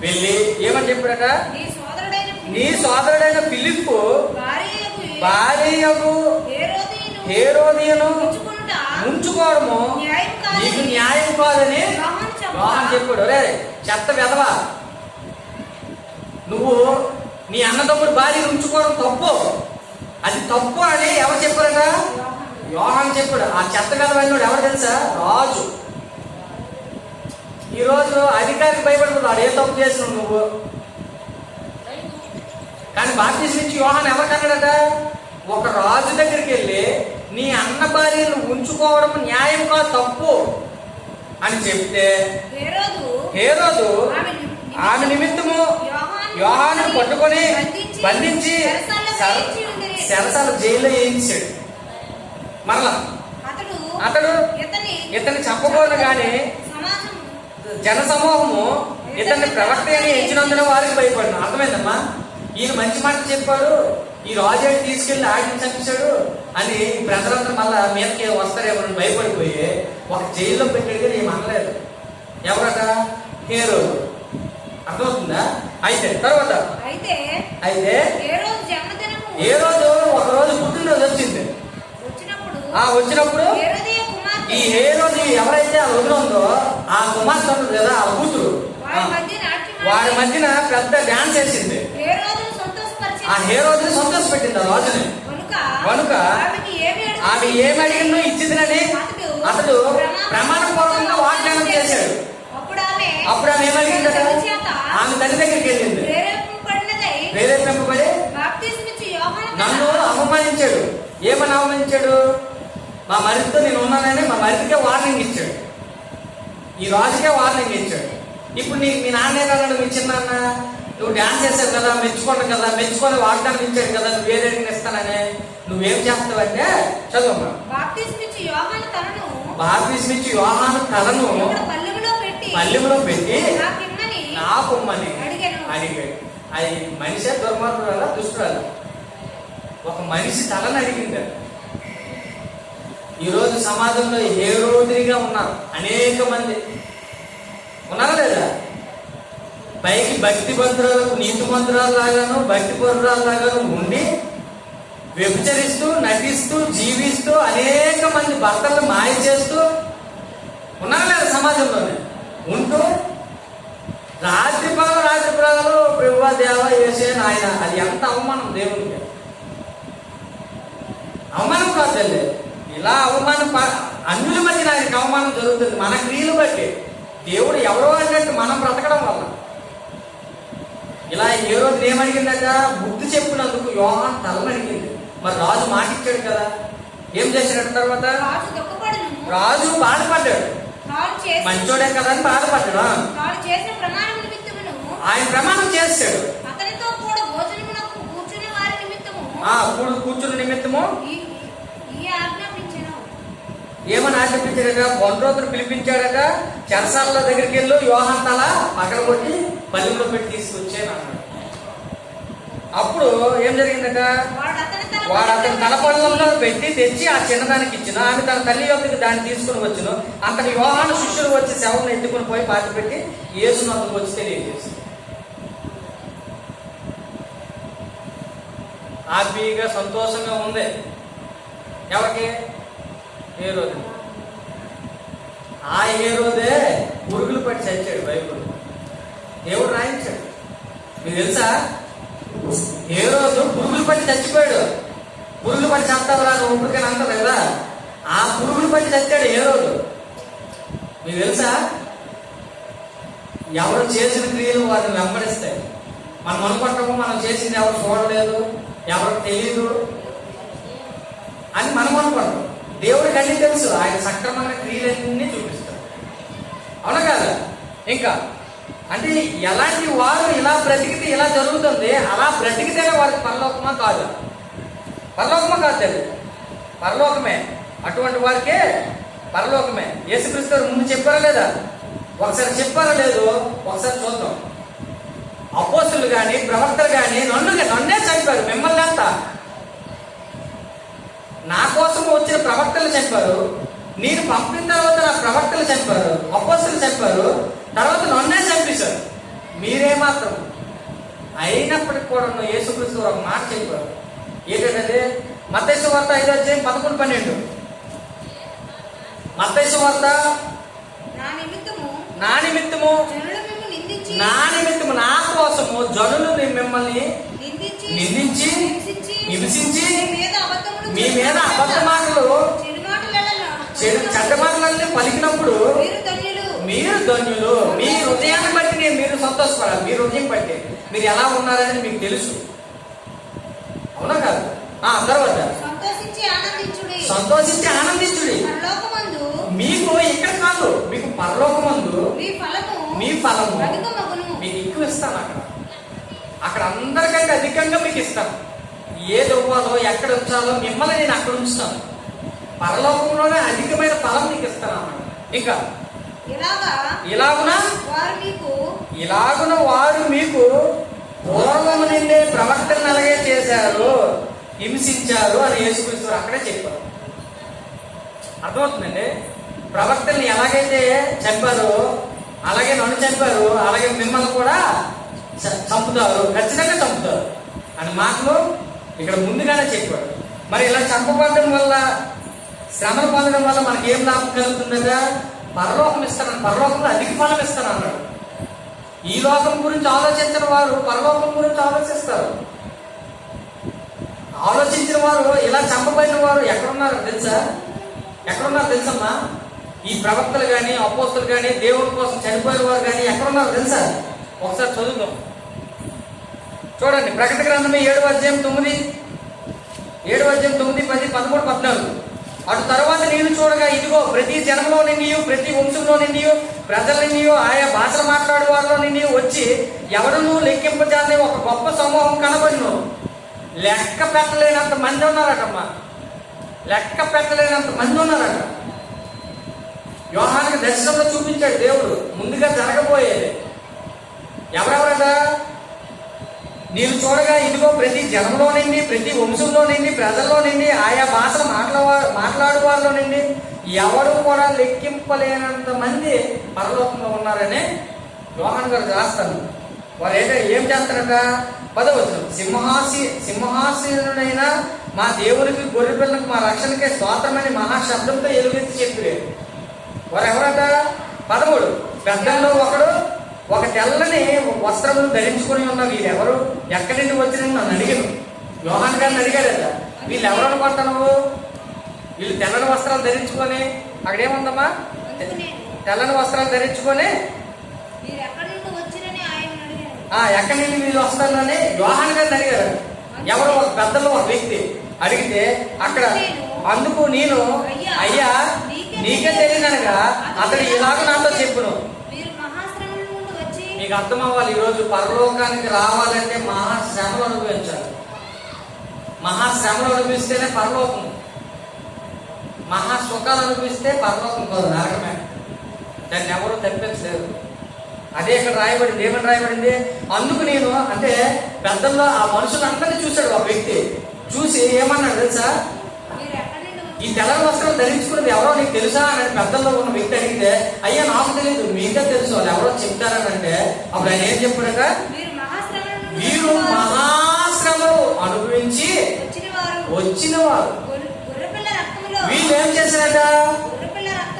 వెళ్ళి ఏమని చెప్పాడట? నీ సోదరుడైన ఫిలిప్పు భార్యకు హేరోదియను ఉంచుకోవడము నీకు న్యాయం కాదని యోహాను చెప్పాడు. రే చెత్త వెధవా, నువ్వు నీ అన్నదమ్ముడు భార్యను ఉంచుకోవడం తప్పు, అది తప్పు అని ఎవరు చెప్పారట? యోహాను చెప్పాడు. ఆ చెత్త వెధవ అన్నాడు ఎవరు తెలుసా? రాజు. ఈరోజు అధికారికి భయపడిపోతాడు, ఏ తప్పు చేసినావు నువ్వు. కానీ బాప్తిస్మం ఇచ్చి యోహాను ఎవరికన్నాడట? ఒక రాజు దగ్గరికి వెళ్ళి నీ అన్న భార్యను ఉంచుకోవడం న్యాయం కాదు, తప్పు అని చెప్తే హేరోదు ఆమె నిమిత్తము యోహాను పట్టుకొని బంధించి చెరసాల జైల్లో వేయించాడు. మరలా అతడు ఇతన్ని చంపబోను గాని జన సమూహము ఇతన్ని ప్రవక్త అని ఎంచినందున వారికి భయపడిన. అర్థమైందమ్మా? ఈయన మంచి మాట చెప్పాడు, ఈ రాజు తీసుకెళ్లి ఆడిని చంపించాడు అని ప్రజలందరూ మళ్ళా మీదకి వస్తారేమో భయపడిపోయి ఒక జైల్లో పెట్టాడు. కానీ ఏం అనలేదు. ఎవరట? హేరోదు. అర్థమవుతుందా? అయితే తర్వాత ఏ రోజు ఒక రోజు పుట్టినరోజు వచ్చింది. వచ్చినప్పుడు ఈ హేరోదు ఎవరైతే ఆ వదిన ఉందో ఆ కుమార్తె ఉంటుంది కదా, ఆ కూతురు, వాడి మధ్యన పెద్ద డాన్స్ వేసింది. ఆ హేరోదుని సంతోష పెట్టింది ఆ రాజుని. కనుక ఆమె ఏమి అడిగిందో ఇచ్చిందని అతడు ప్రమాణపూర్వకంగా వాగ్దానం చేశాడు. అప్పుడు ఆమె ఏమడిగిందట? ఆమె తల్లి దగ్గరికి వెళ్ళింది. ప్రేరేపింపబడి మా మరిదితో నేను ఉన్నానని మా మరిదికే వార్నింగ్ ఇచ్చాడు, ఈ రాజుకే వార్నింగ్ ఇచ్చాడు. ఇప్పుడు మీ నాన్న ఏమన్నాడు, మీ చిన్నాన్న నువ్వు డ్యాన్స్ చేసావు కదా, మెచ్చుకోండి కదా, మెచ్చుకొని వాగ్దానం ఇచ్చాడు కదా, నువ్వు ఏ రేటింగ్ ఇస్తానని నువ్వేం చేస్తావంటే చదువు. బాప్తిస్మిచ్చి యోహాను తలను పల్లెములో పెట్టి నా పొమ్మని అడిగాడు. అది మనిషి దుర్మార్గురాలా దుష్టురాలా? ఒక మనిషి తలని అడిగింది. ఈరోజు సమాజంలో హేరోదిగా ఉన్నారు అనేక మంది, ఉన్నారా లేదా? పైకి భక్తి బంధురాలు, నీతి మంత్రాలు లాగాను, భక్తి బంధురాలు లాగాను ఉండి వ్యభిచరిస్తూ, నటిస్తూ, జీవిస్తూ అనేక మంది భర్తలను మాయ చేస్తూ ఉన్నారా లేదా సమాజంలోనే ఉంటూ రాత్రి పగలు ప్రభువా దేవా యేసే నాయన. అది ఎంత అవమానం దేవునికి! అవమానం కాదు తల్లి, ఇలా అవమానం అన్యుల మధ్య ఆయనకి అవమానం జరుగుతుంది మన క్రియలు బట్టి. దేవుడు ఎవరో అన్నట్టు మనం బ్రతకడం వల్ల. ఇలా ఏ రోజు ఏమడిగిందట, బుద్ధి చెప్పినందుకు యోహాను తలని అడిగింది. మరి రాజు మాట ఇచ్చాడు కదా, ఏం చేశాడు? తర్వాత రాజు బాధపడ్డాడు, మంచోడే కదా అని బాధపడ్డాడు. ఆయన ప్రమాణం చేస్తాడు, కూర్చుని నిమిత్తము ఏమని ఆజ్ఞాపించాడట, బొండ్రోతును పిలిపించాడట, చెరసాల దగ్గరికి వెళ్ళు, యోహాను తల పగలగొట్టి పల్లెల్లో పెట్టి తీసుకొచ్చాను అన్నాడు. అప్పుడు ఏం జరిగిందట, వాడు అతని తల పళ్ళల్లో పెట్టి తెచ్చి ఆ చిన్నదానికి ఇచ్చిన. ఆమె తన తల్లి యొక్కకి దాన్ని తీసుకుని వచ్చును. అంతటి యోహాను శిష్యులు వచ్చి శవం ఎత్తుకుని పోయి పాతి పెట్టి యేసును అతనికి వచ్చి తెలియజేసి హ్యాపీగా సంతోషంగా ఉంది. ఎవరికి? హేరోదు. ఆ హేరోదే పురుగులు పట్టి చచ్చాడు. బైబుల్ దేవుడు రాయించాడు. మీకు తెలుసా, హేరోదు పురుగులు పట్టి చచ్చిపోయాడు. పురుగులు పట్టి చస్తావరా ఊపిరికని అంటారు కదా, ఆ పురుగులు పట్టి చచ్చాడు హేరోదు. మీకు తెలుసా, ఎవరు చేసిన క్రియలు వారిని వెంబడిస్తాయి. మనం అనుకుంటాము మనం చేసింది ఎవరు చూడలేదు, ఎవరికి తెలియదు అని మనం అనుకుంటాం. దేవుడికి అన్ని తెలుసు, ఆయన సక్రమంగా క్రియలన్నీ చూపిస్తాడు. అవునా కదా? ఇంకా అంటే ఎలాంటి వారు ఇలా బ్రతికితే ఇలా జరుగుతుంది, అలా బ్రతికితేనే వారికి పరలోకమా కాదు? పరలోకమా కాదు తెలియదు, పరలోకమే. అటువంటి వారికే పరలోకమే. యేసుక్రీస్తు ముందు చెప్పారా లేదా? ఒకసారి చెప్పారా లేదు? ఒకసారి చూద్దాం. అపోస్తులు కానీ ప్రవక్తలు కానీ నన్నే చంపారు, మిమ్మల్ని అంతా. నా కోసం వచ్చిన ప్రవక్తలు చంపారు, నేను పంపిన తర్వాత నా ప్రవక్తలు చంపారు, అపోస్తులు చంపారు, తర్వాత నన్నే చంపేశారు. మీరేమాత్రం అయినప్పటికి కూడా యేసుక్రీస్తు ఒక మాట చెప్పారు. ఏంటంటే మత్తయి సువార్త 5:11-12. మత్తయి సువార్త నా నిమిత్తము నా కోసము జనులు మిమ్మల్ని నిందించి హింసించి మీ మీద అబద్ధ మాటలు చెడ్డ మాటలన్నీ పలికినప్పుడు మీరు ధన్యులు. మీ హృదయాన్ని బట్టి మీరు సంతోషపడాలి. మీ హృదయం బట్టి మీరు ఎలా ఉన్నారని మీకు తెలుసు. అవునా కాదు? తర్వాత సంతోషించి ఆనందించుడి. మీకు ఇక్కడ కాదు, మీకు పరలోకమందు మీ ఫలము మీకు ఎక్కువ ఇస్తాను. అక్కడ అందరికంటే అధికంగా మీకు ఇస్తాను. ఏది ఇవ్వాలో ఎక్కడ ఉంచాలో మిమ్మల్ని నేను అక్కడ ఉంచుతాను. పరలోకంలోనే అధికమైన ఫలం మీకు ఇస్తాను అన్నమాట. ఇంకా ఇలాగున వారు మీకు పూర్వము నుండే ప్రవక్తలను అలాగే చేశారు, హింసించారు అని యేసుక్రీస్తు అక్కడే చెప్పారు. అర్థమవుతుందండి? ప్రవక్తల్ని ఎలాగైతే చంపారో అలాగే నన్ను చంపారు, అలాగే మిమ్మల్ని కూడా చంపుతారు, ఖచ్చితంగా చంపుతారు అని మాటలు ఇక్కడ ముందుగానే చెప్పాడు. మరి ఇలా చంపబడడం వల్ల, శ్రమలు పొందడం వల్ల మనకి ఏం లాభం కలుగుతుందట? పరలోకం ఇస్తానని, పరలోకంలో అధిక ఫలం ఇస్తాను అన్నాడు. ఈ లోకం గురించి ఆలోచించిన వారు పరలోకం గురించి ఆలోచిస్తారు. ఆలోచించిన వారు, ఇలా చంపబడిన వారు ఎక్కడున్నారు తెలుసా? ఎక్కడున్నారు తెలుసమ్మా? ఈ ప్రవక్తలు కానీ, అపోస్తులు కానీ, దేవుడి కోసం చనిపోయిన వారు కానీ ఎక్కడున్నారు తెలుసా? ఒకసారి చదువుదాం. చూడండి, ప్రకటన గ్రంథమే 7:9, 10, 13, 14. అటు తర్వాత నేను చూడగా ఇదిగో ప్రతి జనంలో నిండి, ప్రతి వంశంలో నిండి, ప్రజల నిండి, ఆయా భాషలు మాట్లాడే వారిలో నిండి వచ్చి ఎవడును లెక్కింపజాలని ఒక గొప్ప సమూహం కనబడిను. లెక్క పెట్టలేనంత మంది ఉన్నారటమ్మా, లెక్క పెట్టలేనంత మంది ఉన్నారట. యోహానికి దర్శనంలో చూపించాడు దేవుడు ముందుగా జరగబోయేది. ఎవరెవరట? నేను చూడగా ఇదిగో ప్రతి జనంలో నిండి, ప్రతి వంశంలో నిండి, ప్రజల్లో నిండి, ఆయా భాషలు మాట్లాడు వారిలో నిండి ఎవరు కూడా లెక్కింపలేనంత మంది పరలోకంలో ఉన్నారని యోహాన్ గారు రాస్తాను. వారు ఏం చేస్తారట? 10వ వచనం, సింహాసీనుడైన మా దేవునికి, గొర్రె పిల్లలకు, మా రక్షణకే స్తోత్రమని మహాశబ్దంతో ఎలుగెత్తి చెప్పారు. వారు ఎవరట? 13, పెద్దల్లో ఒకడు ఒక తెల్లని వస్త్రములు ధరించుకొని ఉన్న వీళ్ళెవరు, ఎక్కడి నుండి వచ్చిన నన్ను అడిగాను. యోహాన్ గారిని అడిగాడట, వీళ్ళు ఎవరు అనుకుంటాను? వీళ్ళు తెల్లని వస్త్రాలు ధరించుకొని, అక్కడేముందమ్మా, తెల్లని వస్త్రాలు ధరించుకొని ఎక్కడి నుండి వీళ్ళు వస్తారని యోహాన్ గారిని అడిగారు. ఎవరు? ఒక పెద్దల్లో ఒక వ్యక్తి అడిగితే అక్కడ అందుకు నేను, అయ్యా నీకే తెలియదనగా అతడు ఇలాగ నాతో చెప్పును. మీకు అర్థం అవ్వాలి, ఈరోజు పరలోకానికి రావాలంటే మహాశ్రమలు అనుభవించాలి. మహాశ్రమలు అనుభవిస్తేనే పరలోకం. మహాసుఖాలు అనుభవిస్తే పరలోకం కాదు, నరకమే. దాన్ని ఎవరు తప్పించలేరు. అదే ఇక్కడ రాయబడింది. ఏమని రాయబడింది? అందుకు నేను, అంటే పెద్దల్లో ఆ మనుషులందరినీ చూశాడు ఒక వ్యక్తి. చూసి ఏమన్నాడు తెలుసా? ఈ తెల్లని వస్త్రాలు ధరించుకున్నది ఎవరో నీకు తెలుసా అని పెద్దల్లో ఉన్న వ్యక్తి అడిగితే, అయ్యా నాకు తెలియదు, మీకే తెలుసు, వాళ్ళు ఎవరో చెప్తారని అంటే అప్పుడు ఆయన ఏం చెప్పాడట? వీరు మహాశ్రమలు అనుభవించి వచ్చిన వారు. వీళ్ళు ఏం చేశారట?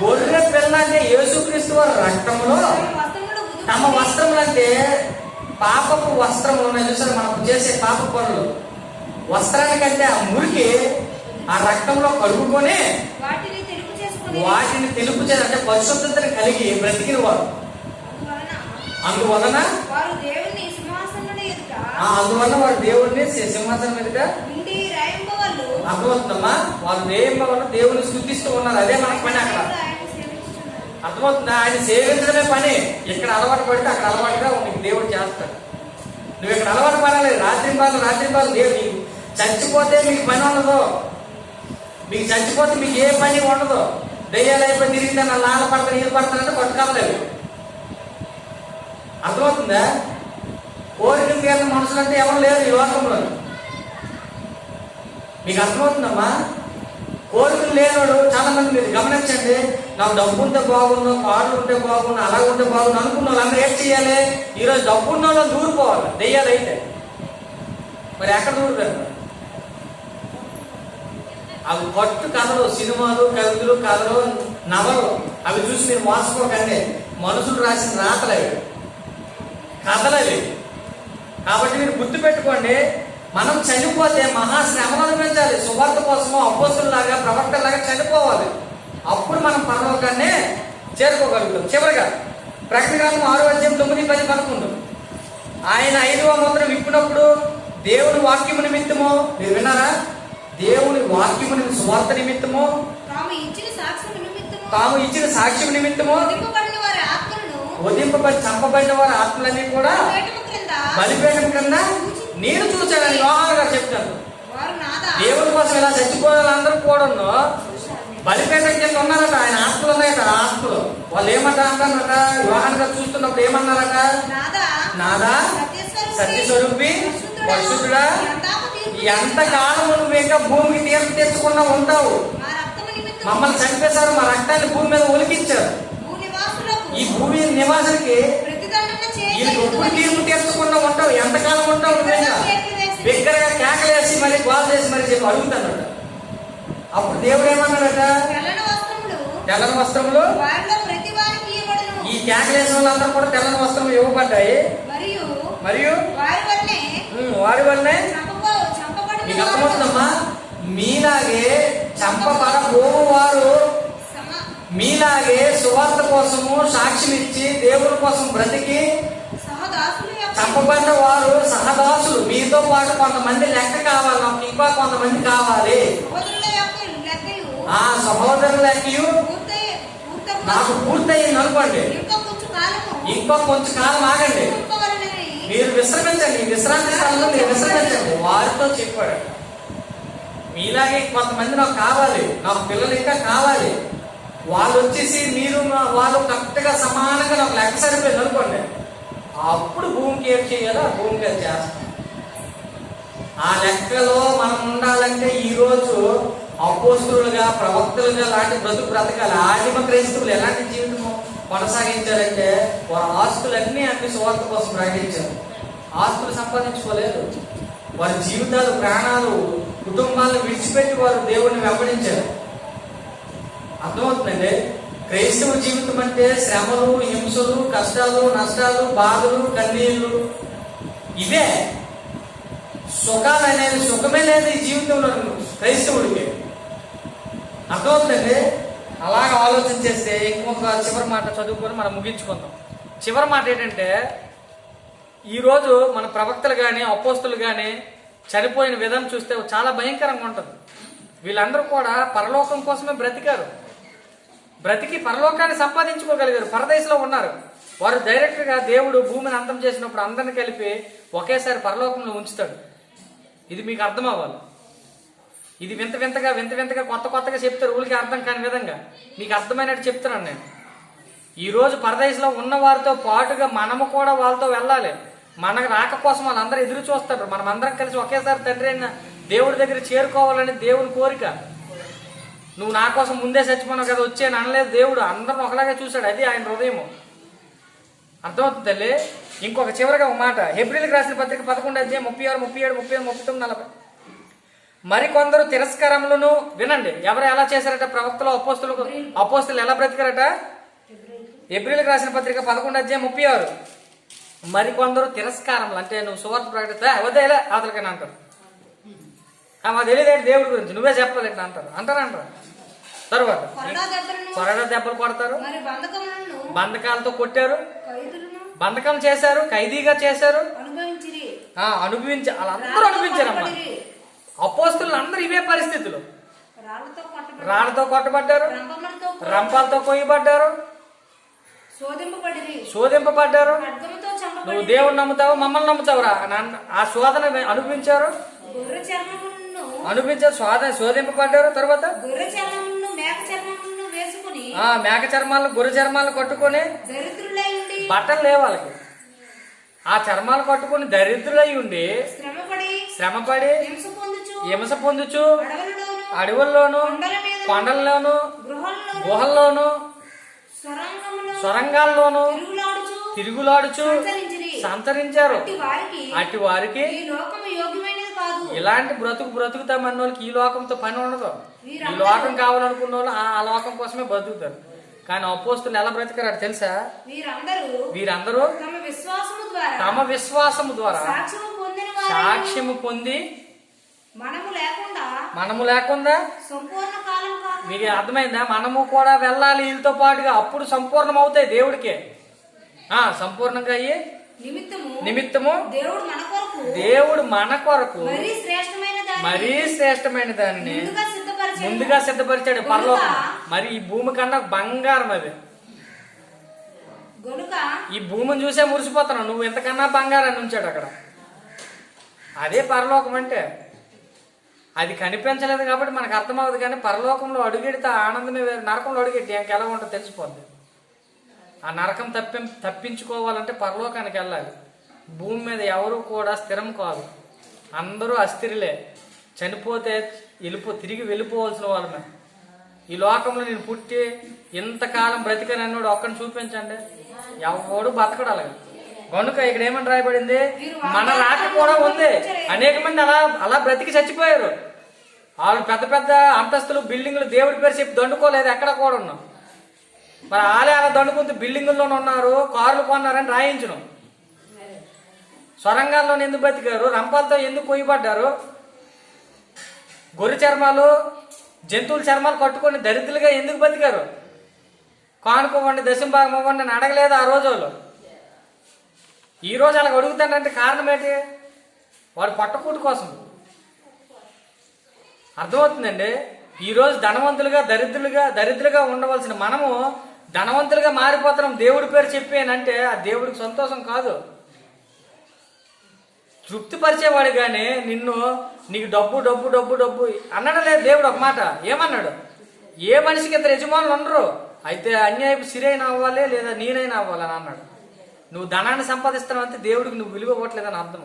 గొర్రె పిల్ల అంటే యేసుక్రీస్తు వారి రక్తంలో తమ వస్త్రములు, అంటే పాపపు వస్త్రములు ఉన్నాయి చూసారు, మనం చేసే పాప పనులు వస్త్రానికంటే ఆ మురికి ఆ రక్తంలో కలుపుకొని వాటిని తెలుపు చేసి, అంటే పరిశుద్ధతను కలిగి బ్రతికిన వారు. అందువలన వారు దేవుడిని సింహాసనం ఎదుట అర్థమవుతుందమ్మా, వాళ్ళు రేయింబవళ్ళు దేవుని స్తుతిస్తూ ఉన్నారు. అదే మనకి పని అక్కడ. అర్థమవుతుందా? ఆయన సేవించడమే పని. ఇక్కడ అలవాటు పడితే అక్కడ అలవాటుగా నీకు దేవుడు చేస్తాడు. నువ్వు ఇక్కడ అలవాటు పడాలి. రాత్రి దేవుడు చచ్చిపోతే మీకు పని ఉండదు. మీకు చచ్చిపోతే మీకు ఏ పని ఉండదు. దయ్యాలు అయిపోయి తిరిగితే నా నాన్న పడతాను, నీళ్ళు పడతానంటే పట్టుకోలేదు. అర్థమవుతుందా? కోరికలు తీరిన మనుషులు అంటే ఎవరు లేరు ఈ లోకంలో. మీకు అర్థమవుతుందమ్మా? కోరికలు లేనివాడు చాలా మంది, మీరు గమనించండి, నాకు డబ్బు ఉంటే బాగుండు, కార్లు ఉంటే బాగుండు, అలా ఉంటే బాగుండు అనుకున్న వాళ్ళందరూ ఏం చేయాలి? ఈరోజు డబ్బు ఉన్న వాళ్ళు దూరిపోవాలి దెయ్యాలు అయితే. మరి ఎక్కడ దూరుతారు? అవి కొట్టు కథలు, సినిమాలు, కథలు, నవలు, అవి చూసి మీరు మోసపోకండి. మనుషులు రాసిన రాతలు అవి, కథలు అవి. కాబట్టి మీరు గుర్తు పెట్టుకోండి, మనం చనిపోతే మహాశ్రమను అనుభవించాలి. సువార్త కోసమో అపోస్తుల్లాగా, ప్రవక్తలాగా చనిపోవాలి. అప్పుడు మనం పరలోకాన్ని చేరుకోగలుగుతాం. చివరిగా ప్రకటన గ్రంథం 6వ అధ్యాయం 9, 10, 11 ఆయన 5వ ముద్ర విప్పినప్పుడు దేవుని వాక్యము నిమిత్తము, మీరు విన్నారా? దేవుని వాక్యము సువార్త నిమిత్తము, తాము ఇచ్చిన సాక్ష్యం నిమిత్తము వధింపబడి చంపబడిన వారి ఆత్మలన్నీ కూడా బలిపీఠం కింద నేను చూశానని యోహాను గారు చెప్తాను. దేవుని కోసం ఇలా చచ్చిపోయిన అందరూ కూడా బలిపీఠం కింద ఉన్నారట. ఆయన ఆత్మలు ఉన్నాయట. ఆత్మలు వాళ్ళు ఏమంటారట? యోహాను గారు చూస్తున్నప్పుడు ఏమన్నారట? నాదా సత్యస్వరూపి, పరిశుద్ధుడా, ఎంతకాలం నువ్వు ఇంకా భూమికి తీర్పు తెచ్చుకున్నా ఉంటావు. మమ్మల్ని చంపేశారు, మా రక్తాన్ని భూమి మీద ఒలికించారు. ఈ భూమి నివాసానికి ఎప్పుడు తీర్పు తెచ్చుకున్నా ఉంటావు. ఎంతకాలం ఉంటావు? బిగ్గరగా కేకలేసి మరి గోల్ చేసి మరి చెప్పి అడుగుతాడు. అప్పుడు దేవుడు ఏమన్నాడట? తెల్లని వస్త్రములు, ఈ కేకలేసిన వాళ్ళందరూ కూడా తెల్లని వస్త్రములు ఇవ్వబడ్డాయి. మరియు వారి వల్లనే మీకు అర్థమవుతుందమ్మా, మీలాగే చంపబడబోవు వారు మీలాగే సువార్త కోసము సాక్ష్యం ఇచ్చి దేవుని కోసం బ్రతికి చంపబడిన వారు సహదాసులు. మీతో పాటు కొంతమంది లెక్క కావాలి, నాకు ఇంకా కొంతమంది కావాలి. ఆ సహోదరులకి నాకు పూర్తయింది అనుకోండి, ఇంకో కొంచెం కాలం ఆగండి, మీరు విశ్రమించండి, విశ్రాంతి స్థలంలో మీరు విశ్రమించండి. వారితో చెప్పాడు, మీలాగే కొంతమంది నాకు కావాలి, నాకు పిల్లలు ఇంకా కావాలి, వాళ్ళు వచ్చేసి మీరు వాళ్ళు కరెక్ట్గా సమానంగా నాకు లెక్క సరిపోయింది అనుకోండి, అప్పుడు భూమికి ఏం చేయాలో ఆ భూమికి అది చేస్తాం. ఆ లెక్కలో మనం ఉండాలంటే ఈరోజు అపోస్తులుగా, ప్రవక్తలుగా లాంటి బ్రతకాలి. ఆదిమ క్రైస్తవులు ఎలాంటి జీవితం కొనసాగించారంటే వారి ఆస్తులన్నీ అన్ని సువార్త కోసం ప్రకటించారు. ఆస్తులు సంపాదించుకోలేదు, వారి జీవితాలు, ప్రాణాలు, కుటుంబాలను విడిచిపెట్టి వారు దేవుడిని వెంబడించారు. అర్థమవుతుందండి? క్రైస్తవ జీవితం అంటే శ్రమలు, హింసలు, కష్టాలు, నష్టాలు, బాధలు, కన్నీళ్లు, ఇవే. సుఖాలు అనేది సుఖమే లేదు ఈ జీవితంలో క్రైస్తవుడికి. అర్థమవుతుందండి? అలాగ ఆలోచన చేస్తే ఇంకొక చివరి మాట చదువుకొని మనం ముగించుకుందాం. చివరి మాట ఏంటంటే, ఈరోజు మన ప్రవక్తలు కానీ అపోస్తులు కానీ చనిపోయిన విధానం చూస్తే చాలా భయంకరంగా ఉంటుంది. వీళ్ళందరూ కూడా పరలోకం కోసమే బ్రతికారు, బ్రతికి పరలోకాన్ని సంపాదించుకోగలిగారు, పరదేశంలో ఉన్నారు. వారు డైరెక్ట్గా దేవుడు భూమిని అంతం చేసినప్పుడు అందరిని కలిపి ఒకేసారి పరలోకంలో ఉంచుతాడు. ఇది మీకు అర్థం అవ్వాలి. ఇది వింత వింతగా కొత్తగా చెప్తారు, ఊరికి అర్థం కాని విధంగా మీకు అర్థమైనట్టు చెప్తున్నాను నేను. ఈరోజు పరదేశంలో ఉన్న వారితో పాటుగా మనము కూడా వాళ్ళతో వెళ్ళాలి. మన రాక కోసం వాళ్ళందరూ ఎదురు చూస్తారు. మనం అందరం కలిసి ఒకేసారి తండ్రి అయిన దేవుడి దగ్గర చేరుకోవాలని దేవుని కోరిక. నువ్వు నా కోసం ముందే చచ్చిపోయినావు కదా, వచ్చాను అనలేదు దేవుడు. అందరం ఒకలాగే చూశాడు, అది ఆయన హృదయము. అర్థమవుతుంది తల్లి? ఇంకొక చివరిగా ఒక మాట, హెబ్రీయులకు రాసిన పత్రిక 11:36, 37, 38, 39, 40. మరికొందరు తిరస్కారములను, వినండి, ఎవరు ఎలా చేశారట? ప్రవక్తలు, అపోస్తులు ఎలా బ్రతికారట? హెబ్రీయులకు రాసిన పత్రిక 11:36. మరికొందరు తిరస్కారములు అంటే నువ్వు సువార్త ప్రకటిస్తే వదేలే అవతలకని అంటారు. మాకు తెలియదేంటి దేవుడి గురించి, నువ్వే చెప్పాలంటే అంటారు. తర్వాత కొరడా దెబ్బలు కొడతారు, బంధకాలతో కొట్టారు, బంధకం చేశారు, ఖైదీగా చేశారు, వాళ్ళందరూ అనుభవించారమ్మా. అపోస్తులు అందరూ ఇవే పరిస్థితులు. రాళ్లతో కొట్టబడ్డారు, రంపాలతో కొయ్యబడ్డారు, శోధింపబడ్డారు. నువ్వు దేవుని నమ్ముతావు, మమ్మల్ని నమ్ముతావురా, ఆ శోధన అనుభవించారు, శోధింపబడ్డారు. తర్వాత మేక చర్మాలను, గొర్రె చర్మాలను కట్టుకొని, బట్టలు లేవు వాళ్ళకి, ఆ చర్మాలు కట్టుకుని దరిద్రులై ఉండి శ్రమపడి హింస పొందుచు అడవుల్లోను, కొండల్లోను, గుహల్లోను, సొరంగాల్లోను తిరుగులాడుచు సంతరించారు. అట్టి వారికి ఇలాంటి బ్రతుకుతామన్న వాళ్ళకి ఈ లోకంతో పని ఉండదు. ఈ లోకం కావాలనుకున్న వాళ్ళు ఆ లోకం కోసమే బ్రతుకుతారు. కానీ అపోస్తులు ఎలా బ్రతికారు తెలుసా? వీరందరూ తమ విశ్వాసము ద్వారా సాక్ష్యము పొంది, మనము లేకుండా మీకు అర్థమైందా? మనము కూడా వెళ్ళాలి వీళ్ళతో పాటుగా, అప్పుడు సంపూర్ణం అవుతాయి దేవుడికే. సంపూర్ణంగా అయ్యి నిమిత్తము దేవుడు మన కొరకు మరీ శ్రేష్టమైన దానిని ముందుగా సిద్ధపరిచాడు పరలోకం. మరి ఈ భూమి కన్నా బంగారం అది. ఈ భూమిని చూసే మురిసిపోతున్నావు, నువ్వు ఎంతకన్నా బంగారాన్ని ఉంచాడు అక్కడ. అదే పరలోకం అంటే. అది కనిపించలేదు కాబట్టి మనకు అర్థమవుతుంది. కానీ పరలోకంలో అడుగెడితే ఆనందమే వేరు. నరకంలో అడుగెట్టి ఎలా ఉంటుందో తెలిసిపోద్ది. ఆ నరకం తప్పించుకోవాలంటే పరలోకానికి వెళ్ళాలి. భూమి మీద ఎవరు కూడా స్థిరం కాదు, అందరూ అస్థిరులే. చనిపోతే తిరిగి వెళ్ళిపోవాల్సిన వాళ్ళమే. ఈ లోకంలో నేను పుట్టి ఇంతకాలం బ్రతికనన్నాడు ఒక్కడిని చూపించండి, ఎవడు బతకడాలి. కనుక ఇక్కడ ఏమని రాయబడింది? మన రాక కూడా ఉంది. అనేక మంది అలా బ్రతికి చచ్చిపోయారు. వాళ్ళు పెద్ద అంతస్తులు, బిల్డింగులు దేవుడి పేరు చెప్పి దండుకోలేదు, ఎక్కడ కూడా ఉన్నాం. మరి వాళ్ళే అలా దండుకుంటూ బిల్డింగుల్లోనే ఉన్నారు, కార్లు కొన్నారని రాయించను. సొరంగాల్లో ఎందుకు బతికారు? రంపాలతో ఎందుకు కొయ్యబడ్డారు? గొర్రె చర్మాలు, జంతువుల చర్మాలు కట్టుకొని దరిద్రులుగా ఎందుకు బతికారు? కానుకోవండి, దశంభాగం ఇవ్వండి అని అడగలేదు ఆ రోజుల్లో. ఈ రోజు అలా అడుగుతానంటే కారణం ఏంటి? వాడు పట్టకూటు కోసం. అర్థమవుతుందండి? ఈరోజు ధనవంతులుగా దరిద్రులుగా ఉండవలసిన మనము ధనవంతులుగా మారిపోతున్నాం దేవుడి పేరు చెప్పానంటే ఆ దేవుడికి సంతోషం కాదు. తృప్తిపరిచేవాడు కానీ నీకు డబ్బు డబ్బు డబ్బు డబ్బు అన్నాడు లేదు దేవుడు. ఒక మాట ఏమన్నాడు, ఏ మనిషికి ఇద్దరు యజమానులు ఉండరు, అయితే అన్యాయపు సిరైనా అవ్వాలి లేదా నేనైనా అవ్వాలని అన్నాడు. నువ్వు ధనాన్ని సంపాదిస్తున్నావంటే దేవుడికి నువ్వు విలువ ఇవ్వట్లేదని అర్థం.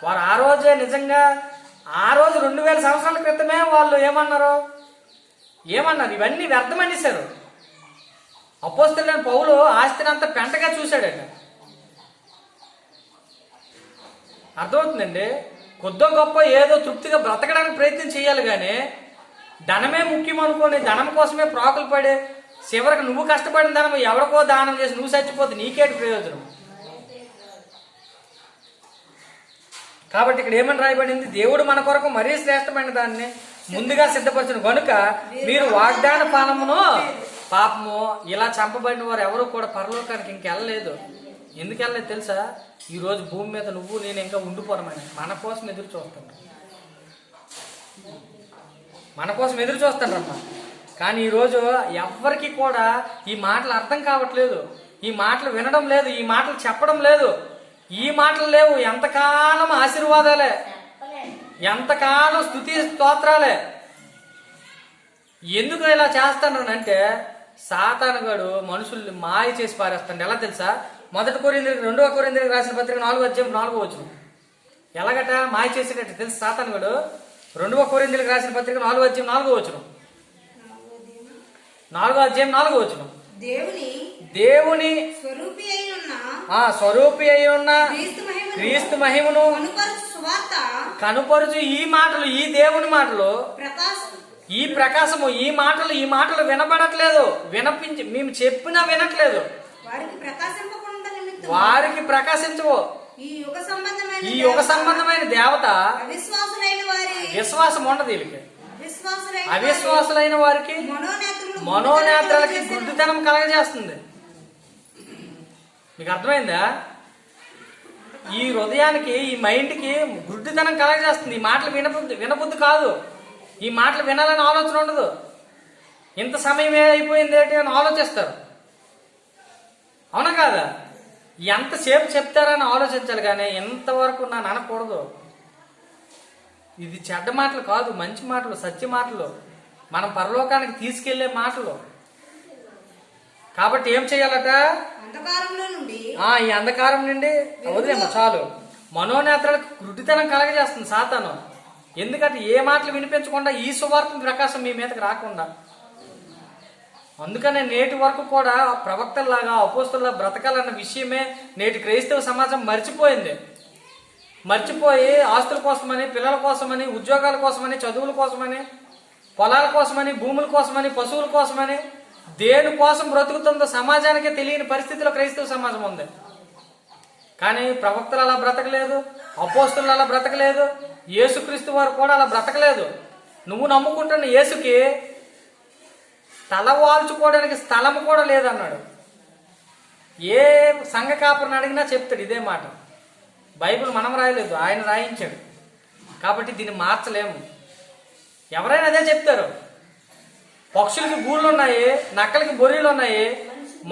వారు ఆ రోజే నిజంగా ఆ రోజు 2000 సంవత్సరాల క్రితమే వాళ్ళు ఏమన్నారు ఇవన్నీ వ్యర్థమనేశారు. అపోస్తలుడైన పౌలు ఆస్తిని అంతా పెంటగా చూశాడట. అర్థమవుతుందండి. కొద్దో గొప్ప ఏదో తృప్తిగా బ్రతకడానికి ప్రయత్నం చేయాలి కానీ ధనమే ముఖ్యం అనుకోని ధనం కోసమే ప్రాకులు పడే చివరికి నువ్వు కష్టపడిన ధనం ఎవరికో దానం చేసి నువ్వు చచ్చిపోతే నీకేటి ప్రయోజనం. కాబట్టి ఇక్కడ ఏమని రాయబడింది, దేవుడు మన కొరకు మరీ శ్రేష్టమైన దాన్ని ముందుగా సిద్ధపరచిన కనుక మీరు వాగ్దాన ఫలమును పాపము ఇలా చంపబడిన వారు ఎవరు కూడా పరలోకానికి ఇంకెళ్ళలేదు. ఎందుకు వెళ్ళలేదు తెలుసా? ఈరోజు భూమి మీద నువ్వు నేను ఇంకా ఉండిపోవడమని మన కోసం ఎదురు చూస్తానమ్మా. కానీ ఈరోజు ఎవ్వరికి కూడా ఈ మాటలు అర్థం కావట్లేదు, ఈ మాటలు వినడం లేదు, ఈ మాటలు చెప్పడం లేదు, ఈ మాటలు లేవు. ఎంతకాలం ఆశీర్వాదాలే, ఎంతకాలం స్తుతి స్తోత్రాలే. ఎందుకు ఇలా చేస్తానంటే సాతానుగాడు మనుషుల్ని మాయ చేసి పారేస్తాడు. ఎలా తెలుసా? 1 కొరింథీయులకు రాసిన పత్రిక 4:4 ఎలాగట మాయ చేసేటట్టు తెలుసు సాతానుగాడు. 2 కొరింథీయులకు రాసిన పత్రిక 4:4 దేవుని స్వరూపి అయి ఉన్న క్రీస్తు మహిమను కనుపరుచు ఈ మాటలు, ఈ దేవుని మాటలు, ఈ ప్రకాశము, ఈ మాటలు వినబడట్లేదు, మేము చెప్పినా వినట్లేదు, వారికి ప్రకాశించవు. ఈ యుగ సంబంధమైన దేవత విశ్వాసం ఉండదు వీళ్ళకి. అవిశ్వాసులైన వారికి మనోనేత్రాలకి గుడ్డితనం కలగజేస్తుంది. మీకు అర్థమైందా? ఈ హృదయానికి, ఈ మైండ్కి గుడ్డితనం కలగజేస్తుంది. ఈ మాటలు వినబుద్ధి కాదు, ఈ మాటలు వినాలని ఆలోచన ఉండదు. ఇంత సమయం అయిపోయింది ఏంటి అని ఆలోచిస్తారు. అవునా కాదా? ఎంతసేపు చెప్తారని ఆలోచించాలి కానీ ఎంతవరకు నన్ను అనకూడదు. ఇది చెడ్డ మాటలు కాదు, మంచి మాటలు, సత్య మాటలు, మనం పరలోకానికి తీసుకెళ్లే మాటలు. కాబట్టి ఏం చేయాలట? ఈ అంధకారం నుండి వదిలేమో చాలు. మనోనేత్రాలకు గుడ్డితనం కలగజేస్తుంది సాతాను. ఎందుకంటే ఏ మాటలు వినిపించకుండా ఈ సువార్త ప్రకాశం మీ మీదకి రాకుండా. అందుకనే నేటి వరకు కూడా ప్రవక్తల్లాగా అపోస్తలులా బ్రతకాలన్న విషయమే నేటి క్రైస్తవ సమాజం మర్చిపోయి ఆస్తుల కోసమని, పిల్లల కోసమని, ఉద్యోగాల కోసమని, చదువుల కోసమని, పొలాల కోసమని, భూముల కోసమని, పశువుల కోసమని, దేని కోసం బ్రతుకుతుందో సమాజానికే తెలియని పరిస్థితిలో క్రైస్తవ సమాజం ఉంది. కానీ ప్రవక్తలు అలా బ్రతకలేదు, అపోస్తలు అలా బ్రతకలేదు, యేసుక్రీస్తు వారు కూడా అలా బ్రతకలేదు. నువ్వు నమ్ముకుంటున్న యేసుకి తల వాల్చుకోవడానికి స్థలం కూడా లేదన్నాడు. ఏ సంఘ కాపురిని అడిగినా చెప్తాడు ఇదే మాట. బైబిల్ మనం రాయలేదు, ఆయన రాయించాడు. కాబట్టి దీన్ని మార్చలేము. ఎవరైనా అదే చెప్తారు. పక్షులకి గూళ్ళు ఉన్నాయి, నక్కలకి బొర్రీలు ఉన్నాయి,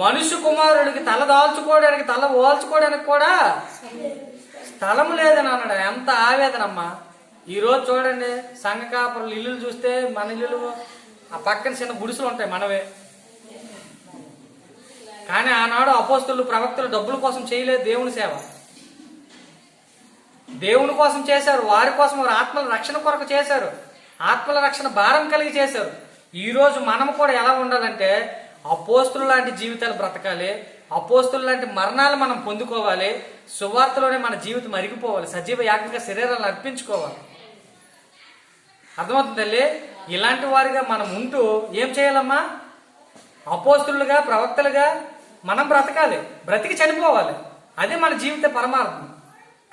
మనుష్య కుమారుడికి తల దాల్చుకోవడానికి, తల వాల్చుకోవడానికి కూడా స్థలం లేదని అన్నాడు. ఎంత ఆవేదనమ్మా. ఈరోజు చూడండి, సంఘ కాపురులు ఇల్లులు చూస్తే మన ఇల్లులు ఆ పక్కన చిన్న గుడిసెలు ఉంటాయి మనవే. కానీ ఆనాడు అపోస్తలులు ప్రవక్తలు డబ్బుల కోసం చేయలేదు దేవుని సేవ. దేవుని కోసం చేశారు, వారి కోసం వారి ఆత్మల రక్షణ కొరకు చేశారు, ఆత్మల రక్షణ భారం కలిగి చేశారు. ఈరోజు మనం కూడా ఎలా ఉండాలంటే అపోస్తలు లాంటి జీవితాలు బ్రతకాలి, అపోస్తలు లాంటి మరణాలు మనం పొందుకోవాలి, సువార్తలోనే మన జీవితం అరిగిపోవాలి, సజీవ యాగంగా శరీరాలను అర్పించుకోవాలి. అర్థమవుతుంది తల్లి? ఇలాంటి వారిగా మనం ఉంటూ ఏం చేయాలమ్మా? అపోస్తలుగా, ప్రవక్తలుగా మనం బ్రతకాలి, బ్రతికి చనిపోవాలి. అదే మన జీవిత పరమార్థం.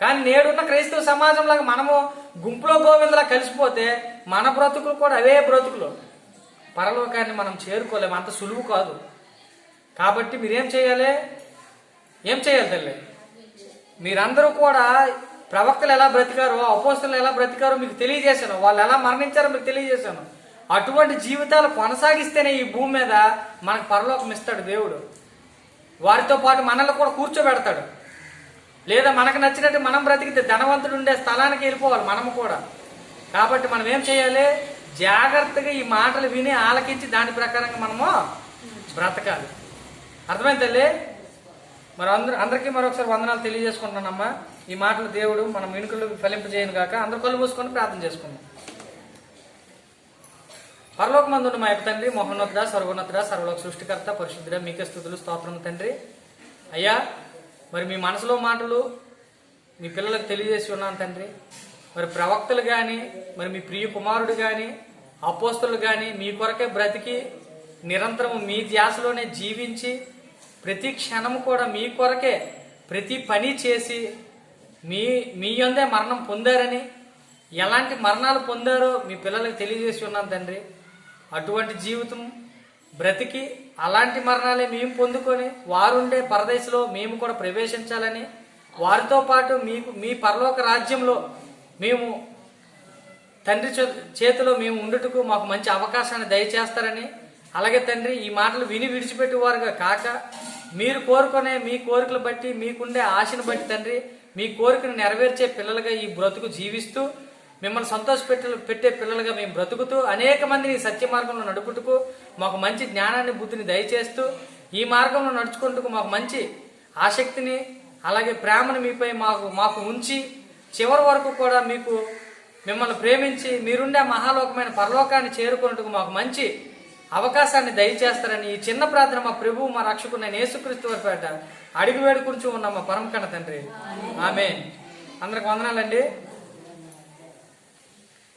కానీ నేడున్న క్రైస్తవ సమాజంలాగా మనము గుంపులో గోవిందలా కలిసిపోతే మన బ్రతుకులు కూడా అవే బ్రతుకులు. పరలోకాన్ని మనం చేరుకోలేము, అంత సులువు కాదు. కాబట్టి మీరేం చేయాలి? ఏం చేయాలి తల్లి? మీరందరూ కూడా ప్రవక్తలు ఎలా బ్రతికారో, అపోస్తలు ఎలా బ్రతికారో మీకు తెలియజేశాను, వాళ్ళు ఎలా మరణించారో మీకు తెలియజేశాను. అటువంటి జీవితాలు కొనసాగిస్తేనే ఈ భూమి మీద మనకు పరలోకం ఇస్తాడు దేవుడు. వారితో పాటు మనల్ని కూడా కూర్చోబెడతాడు. లేదా మనకు నచ్చినట్టు మనం బ్రతికితే ధనవంతుడు ఉండే స్థలానికి వెళ్ళిపోవాలి మనము కూడా. కాబట్టి మనం ఏం చేయాలి? జాగ్రత్తగా ఈ మాటలు విని ఆలకించి దాని ప్రకారంగా మనము బ్రతకాలి. అర్థమైంది తల్లి? మరి అందరికీ మరొకసారి వందనాలు తెలియజేసుకుంటున్నానమ్మా. ఈ మాటలు దేవుడు మనం వెనుకలు ఫలింపజేయను కాక. అందరు కళ్ళు మూసుకొని ప్రార్థన చేసుకుందాం. పరలోకమందున్న మా యొక్క తండ్రి, మహోన్నతుడా, సర్వోన్నతుడా, సర్వలోక సృష్టికర్త, పరిశుద్ధుడా, మీకే స్తుతులు స్తోత్రము తండ్రి. అయ్యా, మరి మీ మనసులో మాటలు మీ పిల్లలకు తెలియజేసి ఉన్నాను తండ్రి. మరి ప్రవక్తలు కానీ, మరి మీ ప్రియ కుమారుడు కానీ, అపోస్తలు కానీ మీ కొరకే బ్రతికి నిరంతరము మీ ధ్యాసలోనే జీవించి ప్రతి క్షణము కూడా మీ కొరకే ప్రతి పని చేసి మీ యందే మరణం పొందారని, ఎలాంటి మరణాలు పొందారో మీ పిల్లలకు తెలియజేసి ఉన్నాను తండ్రి. అటువంటి జీవితం బ్రతికి అలాంటి మరణాలే మేము పొందుకొని వారుండే పరదేశంలో మేము కూడా ప్రవేశించాలని, వారితో పాటు మీ పరలోక రాజ్యంలో మేము తండ్రి చేతిలో మేము ఉండుటకు మాకు మంచి అవకాశాన్ని దయచేస్తారని, అలాగే తండ్రి ఈ మాటలు విని విడిచిపెట్టేవారుగా కాక మీరు కోరుకునే మీ కోరికలు బట్టి మీకుండే ఆశను బట్టి తండ్రి మీ కోరికను నెరవేర్చే పిల్లలుగా ఈ బ్రతుకు జీవిస్తూ మిమ్మల్ని పెట్టే పిల్లలుగా మేము బ్రతుకుతూ అనేక మందిని సత్య మార్గంలో నడుపుటకు మాకు మంచి జ్ఞానాన్ని బుద్ధిని దయచేస్తూ ఈ మార్గంలో నడుచుకుంటూ మాకు మంచి ఆసక్తిని అలాగే ప్రేమను మీపై మాకు ఉంచి చివరి వరకు కూడా మిమ్మల్ని ప్రేమించి మీరుండే మహాలోకమైన పరలోకాన్ని చేరుకున్నట్టుకు మాకు మంచి అవకాశాన్ని దయచేస్తారని ఈ చిన్న ప్రార్థన మా ప్రభువు మా రక్షకుడు నేను యేసుక్రీస్తు వారి పేట అడిగి వేడుకుంటూ ఉన్నాం మా పరమ కన్న తండ్రి. ఆమేన్. అందరికి వందనాలండి.